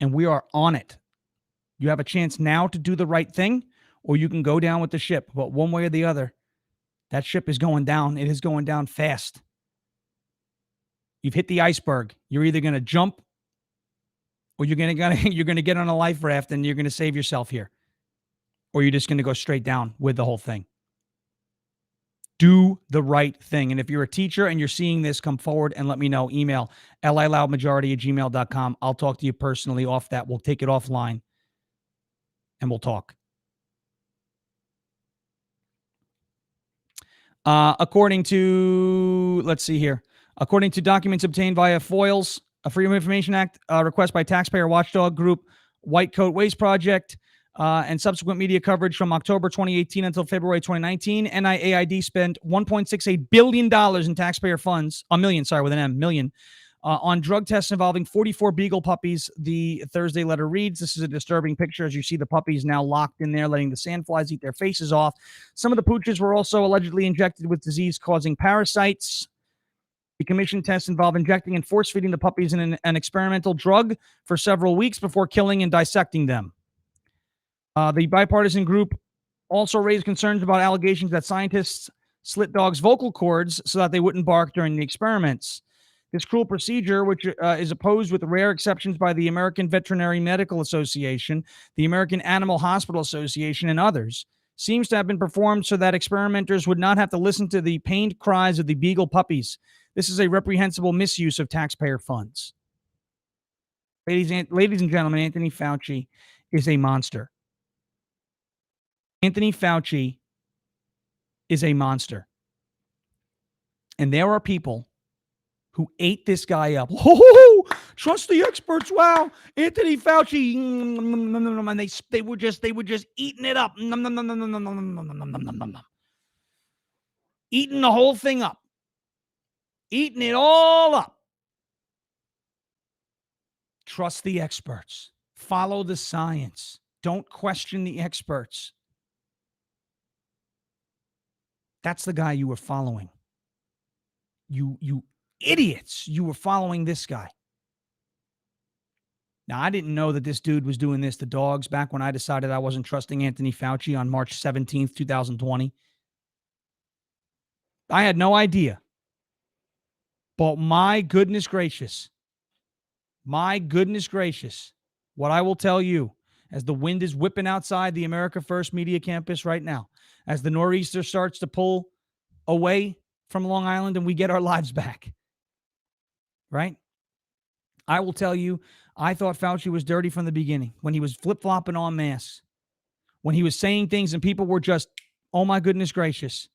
and we are on it. You have a chance now to do the right thing, or you can go down with the ship. But one way or the other, that ship is going down. It is going down fast. You've hit the iceberg. You're either going to jump or you're going to get on a life raft and you're going to save yourself here. Or you're just going to go straight down with the whole thing. Do the right thing. And if you're a teacher and you're seeing this, come forward and let me know. Email liloudmajority@gmail.com. I'll talk to you personally off that. We'll take it offline and we'll talk. According to documents obtained via FOIL's Freedom of Information Act request by taxpayer watchdog group White Coat Waste Project, and subsequent media coverage from October 2018 until February 2019, NIAID spent $1.68 billion in taxpayer funds, million, on drug tests involving 44 beagle puppies. The Thursday letter reads, this is a disturbing picture as you see the puppies now locked in there, letting the sandflies eat their faces off. Some of the pooches were also allegedly injected with disease-causing parasites. The commission tests involve injecting and force-feeding the puppies in an experimental drug for several weeks before killing and dissecting them. The bipartisan group also raised concerns about allegations that scientists slit dogs' vocal cords so that they wouldn't bark during the experiments. This cruel procedure, which is opposed with rare exceptions by the American Veterinary Medical Association, the American Animal Hospital Association, and others, seems to have been performed so that experimenters would not have to listen to the pained cries of the beagle puppies. This is a reprehensible misuse of taxpayer funds. Ladies and gentlemen, Anthony Fauci is a monster. Anthony Fauci is a monster. And there are people who ate this guy up. Oh, trust the experts. Wow. Anthony Fauci. And they were just eating it up. Eating the whole thing up. Eating it all up. Trust the experts. Follow the science. Don't question the experts. That's the guy you were following. You idiots. You were following this guy. Now, I didn't know that this dude was doing this to dogs back when I decided I wasn't trusting Anthony Fauci on March 17th, 2020. I had no idea. But my goodness gracious, what I will tell you, as the wind is whipping outside the America First Media Campus right now, as the nor'easter starts to pull away from Long Island and we get our lives back, right? I will tell you, I thought Fauci was dirty from the beginning when he was flip-flopping en masse, when he was saying things and people were just, oh my goodness gracious.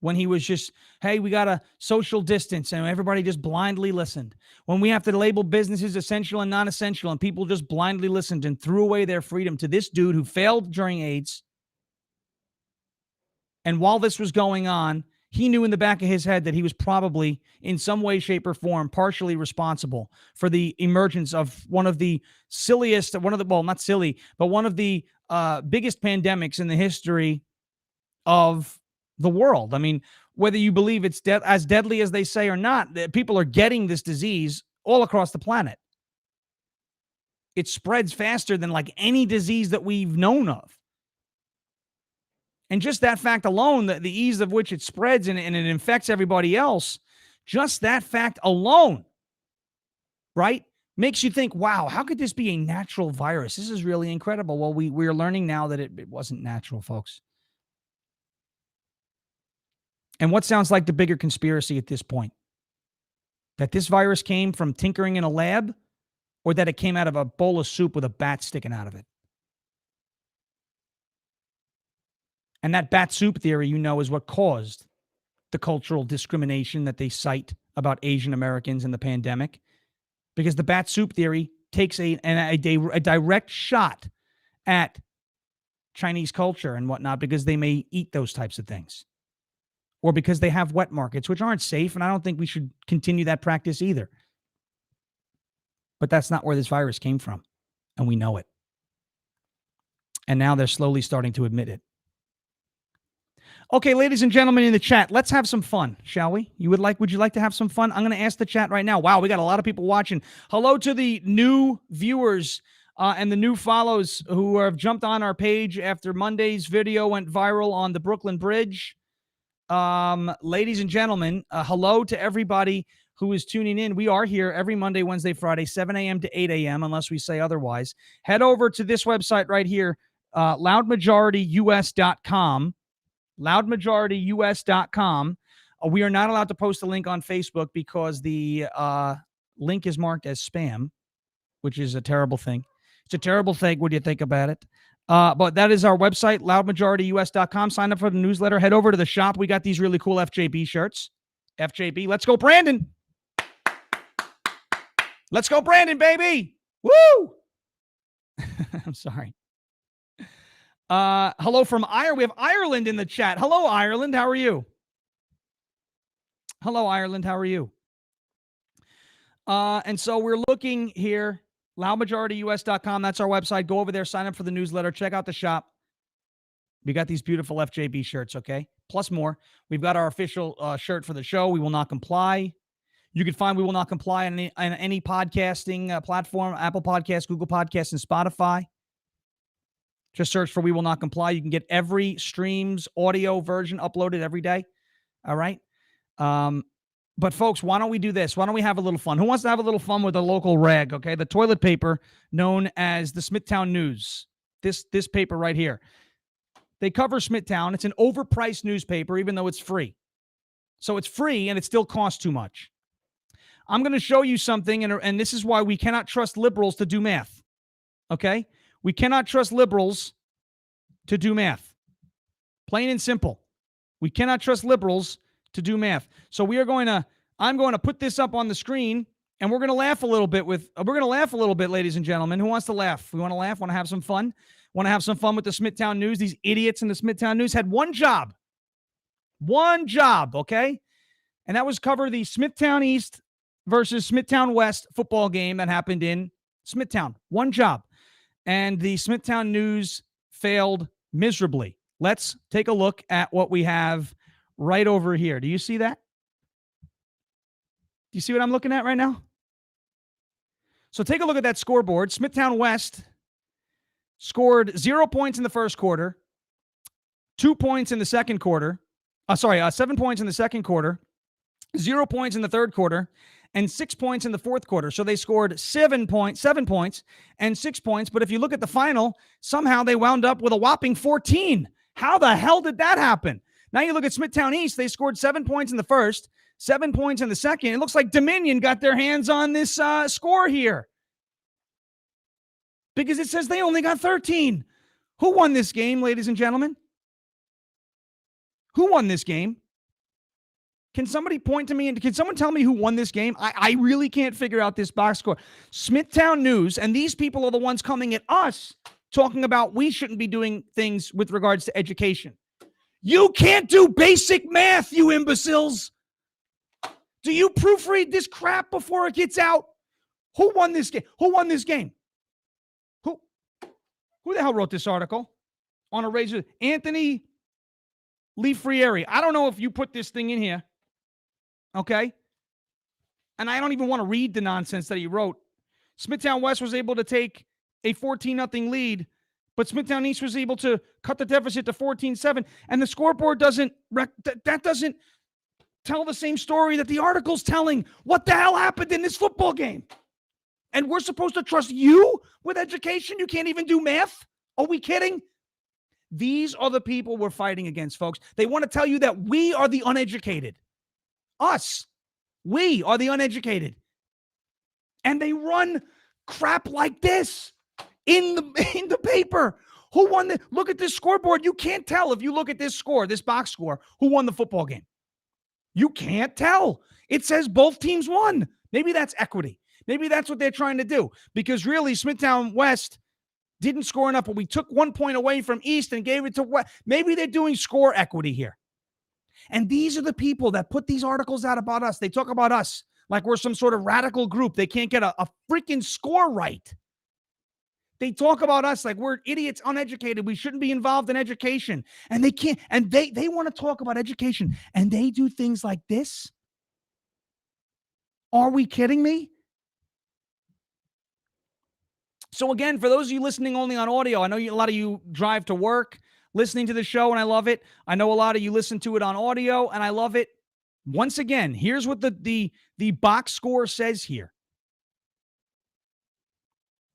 When he was just, hey, we got to social distance, and everybody just blindly listened. When we have to label businesses essential and non-essential, and people just blindly listened and threw away their freedom to this dude who failed during AIDS. And while this was going on, he knew in the back of his head that he was probably, in some way, shape, or form, partially responsible for the emergence of one of the silliest, not silly, but one of the biggest pandemics in the history of the world. I mean, whether you believe it's as deadly as they say or not, people are getting this disease all across the planet. It spreads faster than like any disease that we've known of. And just that fact alone, the ease of which it spreads and it infects everybody else, just that fact alone, right, makes you think, wow, how could this be a natural virus? This is really incredible. Well, we're learning now that it wasn't natural, folks. And what sounds like the bigger conspiracy at this point? That this virus came from tinkering in a lab, or that it came out of a bowl of soup with a bat sticking out of it? And that bat soup theory, is what caused the cultural discrimination that they cite about Asian Americans in the pandemic. Because the bat soup theory takes a direct shot at Chinese culture and whatnot, because they may eat those types of things. Or because they have wet markets, which aren't safe, and I don't think we should continue that practice either. But that's not where this virus came from, and we know it. And now they're slowly starting to admit it. Okay, ladies and gentlemen in the chat, let's have some fun, shall we? Would you like to have some fun? I'm going to ask the chat right now. Wow, we got a lot of people watching. Hello to the new viewers and the new follows who have jumped on our page after Monday's video went viral on the Brooklyn Bridge. Ladies and gentlemen, hello to everybody who is tuning in. We are here every Monday, Wednesday, Friday, 7 a.m. to 8 a.m., unless we say otherwise. Head over to this website right here, loudmajorityus.com, loudmajorityus.com. We are not allowed to post a link on Facebook because the link is marked as spam, which is a terrible thing. It's a terrible thing when you think about it. But that is our website, loudmajorityus.com. Sign up for the newsletter. Head over to the shop. We got these really cool FJB shirts. FJB. Let's go, Brandon. Let's go, Brandon, baby. Woo! I'm sorry. Hello from Ireland. We have Ireland in the chat. Hello, Ireland. How are you? Hello, Ireland. How are you? And so we're looking here, loudmajorityus.com. That's our website. Go over there, sign up for the newsletter, check out the shop. We got these beautiful FJB shirts, okay? Plus more. We've got our official shirt for the show, We Will Not Comply. You can find We Will Not Comply on any podcasting platform, Apple Podcasts, Google Podcasts, and Spotify. Just search for We Will Not Comply. You can get every stream's audio version uploaded every day. All right? But folks, why don't we do this? Why don't we have a little fun? Who wants to have a little fun with a local rag, okay? The toilet paper known as the Smithtown News. This paper right here. They cover Smithtown. It's an overpriced newspaper, even though it's free. So it's free, and it still costs too much. I'm going to show you something, and this is why we cannot trust liberals to do math, okay? We cannot trust liberals to do math. Plain and simple. We cannot trust liberals to do math. So I'm going to put this up on the screen, and we're going to laugh a little bit ladies and gentlemen. Who wants to laugh? We want to laugh? Want to have some fun? Want to have some fun with the Smithtown News? These idiots in the Smithtown News had one job, okay? And that was cover the Smithtown East versus Smithtown West football game that happened in Smithtown. One job. And the Smithtown News failed miserably. Let's take a look at what we have right over here. Do you see that? Do you see what I'm looking at right now? So take a look at that scoreboard. Smithtown West scored 0 points in the first quarter, 2 points in the second quarter. 7 points in the second quarter, 0 points in the third quarter, and 6 points in the fourth quarter. So they scored 7 points, and 6 points. But if you look at the final, somehow they wound up with a whopping 14. How the hell did that happen? Now you look at Smithtown East, they scored 7 points in the first, 7 points in the second. It looks like Dominion got their hands on this score here, because it says they only got 13. Who won this game, ladies and gentlemen? Who won this game? Can somebody point to me, and can someone tell me who won this game? I really can't figure out this box score. Smithtown News, and these people are the ones coming at us talking about we shouldn't be doing things with regards to education. You can't do basic math, you imbeciles. Do you proofread this crap before it gets out? Who won this game? Who won this game? Who the hell wrote this article on a razor? Anthony Lefrieri. I don't know if you put this thing in here. Okay? And I don't even want to read the nonsense that he wrote. Smithtown West was able to take a 14-0 lead, but Smithtown East was able to cut the deficit to 14-7. And the scoreboard doesn't tell the same story that the article's telling. What the hell happened in this football game? And we're supposed to trust you with education? You can't even do math? Are we kidding? These are the people we're fighting against, folks. They want to tell you that we are the uneducated. Us. We are the uneducated. And they run crap like this in the paper. Who won the? Look at this scoreboard. You can't tell if you look at this score, this box score, who won the football game. You can't tell. It says both teams won. Maybe that's equity. Maybe that's what they're trying to do. Because really, Smithtown West didn't score enough, but we took 1 point away from East and gave it to West. Maybe they're doing score equity here. And these are the people that put these articles out about us. They talk about us like we're some sort of radical group. They can't get a freaking score right. They talk about us like we're idiots, uneducated. We shouldn't be involved in education. And they can't. And they want to talk about education. And they do things like this? Are we kidding me? So again, for those of you listening only on audio, I know a lot of you drive to work listening to the show, and I love it. I know a lot of you listen to it on audio, and I love it. Once again, here's what the box score says here.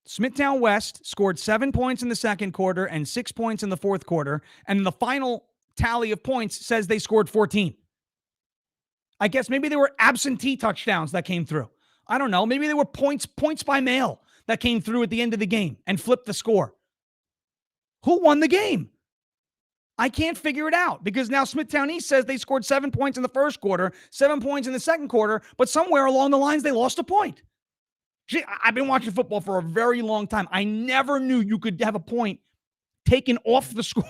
Smithtown West scored 7 points in the second quarter and 6 points in the fourth quarter, and the final tally of points says they scored 14. I guess maybe there were absentee touchdowns that came through. I don't know. Maybe there were points by mail that came through at the end of the game and flipped the score. Who won the game? I can't figure it out because now Smithtown East says they scored 7 points in the first quarter, 7 points in the second quarter, but somewhere along the lines they lost a point. Gee, I've been watching football for a very long time. I never knew you could have a point taken off the score.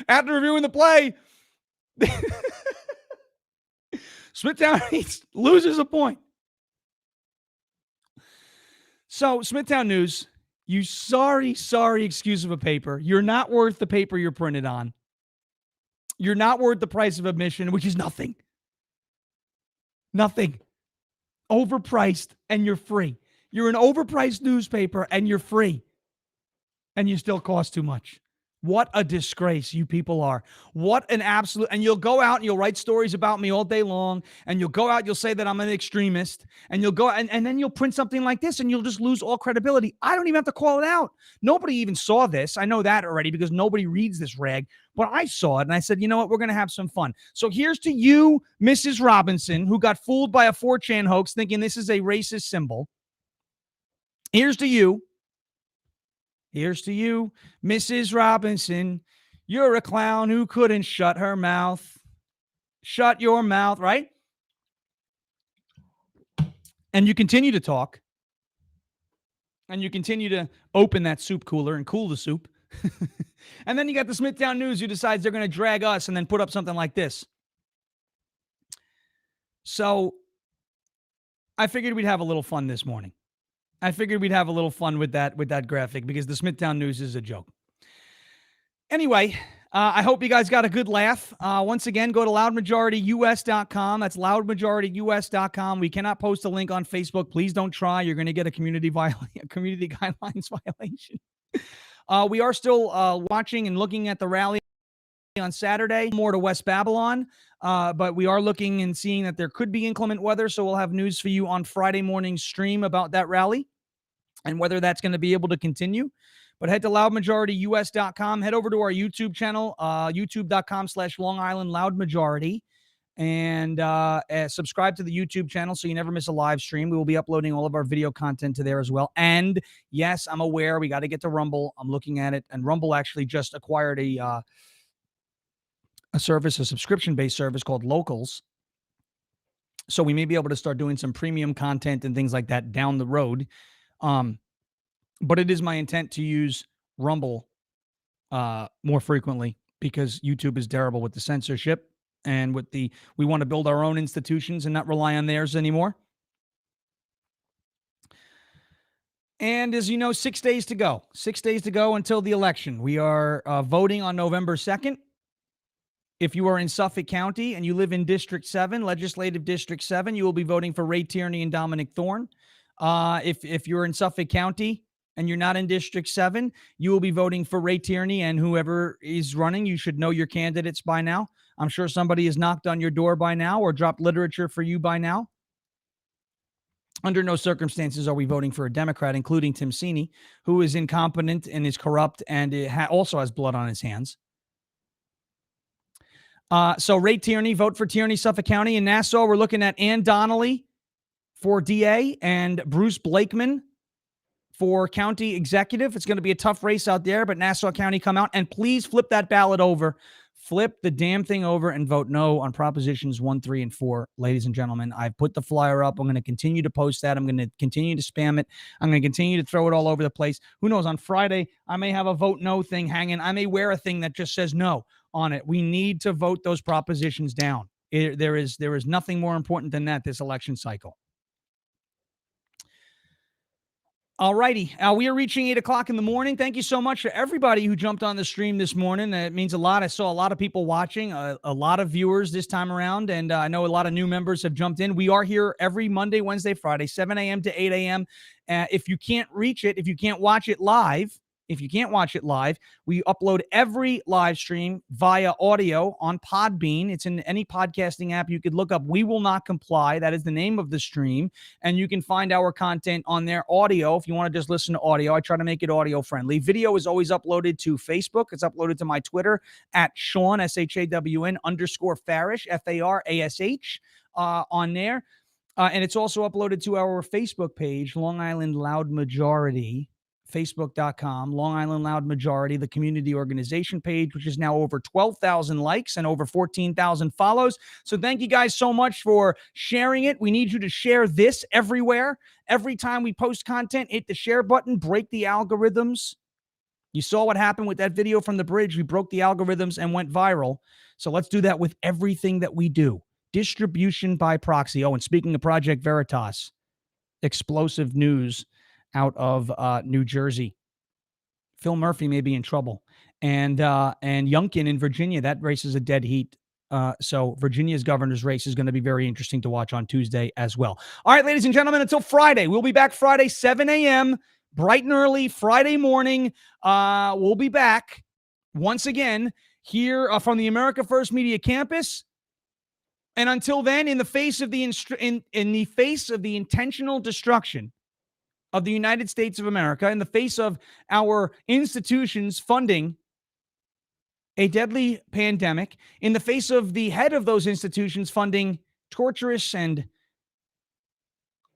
After reviewing the play, Smithtown East loses a point. So, Smithtown News, you sorry excuse of a paper. You're not worth the paper you're printed on. You're not worth the price of admission, which is nothing. Nothing. Overpriced, and you're free. You're an overpriced newspaper, and you're free. And you still cost too much. What a disgrace you people are. What an absolute, and you'll go out and you'll write stories about me all day long, and you'll go out, you'll say that I'm an extremist, and you'll go, and then you'll print something like this, and you'll just lose all credibility. I don't even have to call it out. Nobody even saw this. I know that already because nobody reads this rag, but I saw it, and I said, you know what, we're going to have some fun. So here's to you, Mrs. Robinson, who got fooled by a 4chan hoax thinking this is a racist symbol. Here's to you. Here's to you, Mrs. Robinson. You're a clown who couldn't shut her mouth. Shut your mouth, right? And you continue to talk. And you continue to open that soup cooler and cool the soup. And then you got the Smithtown News who decides they're going to drag us and then put up something like this. So I figured we'd have a little fun this morning. I figured we'd have a little fun with that graphic because the Smithtown News is a joke. Anyway, I hope you guys got a good laugh. Once again, go to loudmajorityus.com. That's loudmajorityus.com. We cannot post a link on Facebook. Please don't try. You're going to get a community guidelines violation. We are still watching and looking at the rally on Saturday, more to West Babylon. But we are looking and seeing that there could be inclement weather. So we'll have news for you on Friday morning stream about that rally and whether that's going to be able to continue. But head to loudmajorityus.com. Head over to our YouTube channel, youtube.com/Long Island Loud Majority. And subscribe to the YouTube channel so you never miss a live stream. We will be uploading all of our video content to there as well. And yes, I'm aware we got to get to Rumble. I'm looking at it. And Rumble actually just acquired a subscription-based service called Locals. So we may be able to start doing some premium content and things like that down the road. But it is my intent to use Rumble more frequently because YouTube is terrible with the censorship and we want to build our own institutions and not rely on theirs anymore. And as you know, 6 days to go. 6 days to go until the election. We are voting on November 2nd. If you are in Suffolk County and you live in District 7, Legislative District 7, you will be voting for Ray Tierney and Dominic Thorne. If you're in Suffolk County and you're not in District 7, you will be voting for Ray Tierney and whoever is running. You should know your candidates by now. I'm sure somebody has knocked on your door by now or dropped literature for you by now. Under no circumstances are we voting for a Democrat, including Tim Sini, who is incompetent and is corrupt and also has blood on his hands. So Ray Tierney, vote for Tierney, Suffolk County. In Nassau, we're looking at Ann Donnelly for DA and Bruce Blakeman for county executive. It's going to be a tough race out there, but Nassau County, come out and please flip that ballot over. Flip the damn thing over and vote no on propositions 1, 3, and 4. Ladies and gentlemen, I've put the flyer up. I'm going to continue to post that. I'm going to continue to spam it. I'm going to continue to throw it all over the place. Who knows? On Friday, I may have a vote no thing hanging. I may wear a thing that just says no on it. We need to vote those propositions down. There is nothing more important than that this election cycle. All righty. We are reaching 8 o'clock in the morning. Thank you so much for everybody who jumped on the stream this morning. It means a lot. I saw a lot of people watching, a lot of viewers this time around, and I know a lot of new members have jumped in. We are here every Monday, Wednesday, Friday, 7 a.m. to 8 a.m. If you can't reach it, if you can't watch it live, we upload every live stream via audio on Podbean. It's in any podcasting app you could look up. We Will Not Comply. That is the name of the stream. And you can find our content on their audio if you want to just listen to audio. I try to make it audio friendly. Video is always uploaded to Facebook. It's uploaded to my Twitter at Sean, SHAWN _Farish, FARASH on there. And it's also uploaded to our Facebook page, Long Island Loud Majority. Facebook.com, Long Island Loud Majority, the community organization page, which is now over 12,000 likes and over 14,000 follows. So thank you guys so much for sharing it. We need you to share this everywhere. Every time we post content, hit the share button, break the algorithms. You saw what happened with that video from the bridge. We broke the algorithms and went viral. So let's do that with everything that we do. Distribution by proxy. Oh, and speaking of Project Veritas, explosive news out of New Jersey. Phil Murphy may be in trouble. And Youngkin in Virginia, that race is a dead heat. So Virginia's governor's race is going to be very interesting to watch on Tuesday as well. All right, ladies and gentlemen, until Friday. We'll be back Friday, 7 a.m., bright and early, Friday morning. We'll be back once again here from the America First Media Campus. And until then, in the face of the intentional destruction of the United States of America, in the face of our institutions funding a deadly pandemic, in the face of the head of those institutions funding torturous and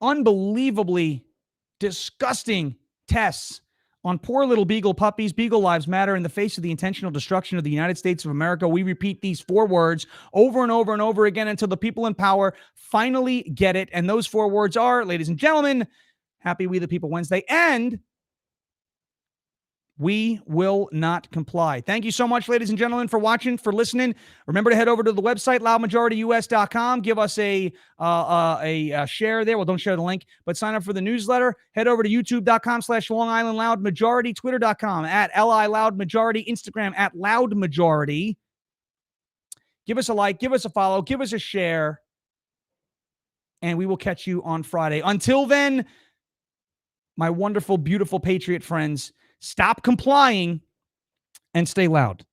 unbelievably disgusting tests on poor little beagle puppies, Beagle Lives Matter, in the face of the intentional destruction of the United States of America, we repeat these 4 words over and over and over again until the people in power finally get it. And those 4 words are, ladies and gentlemen, Happy We the People Wednesday, and we will not comply. Thank you so much, ladies and gentlemen, for watching, for listening. Remember to head over to the website, loudmajorityus.com. Give us a share there. Well, don't share the link, but sign up for the newsletter. Head over to youtube.com/Long Island Loud Majority, twitter.com @LI Loud Majority, Instagram @Loud Majority. Give us a like, give us a follow, give us a share, and we will catch you on Friday. Until then, my wonderful, beautiful Patriot friends, stop complying and stay loud.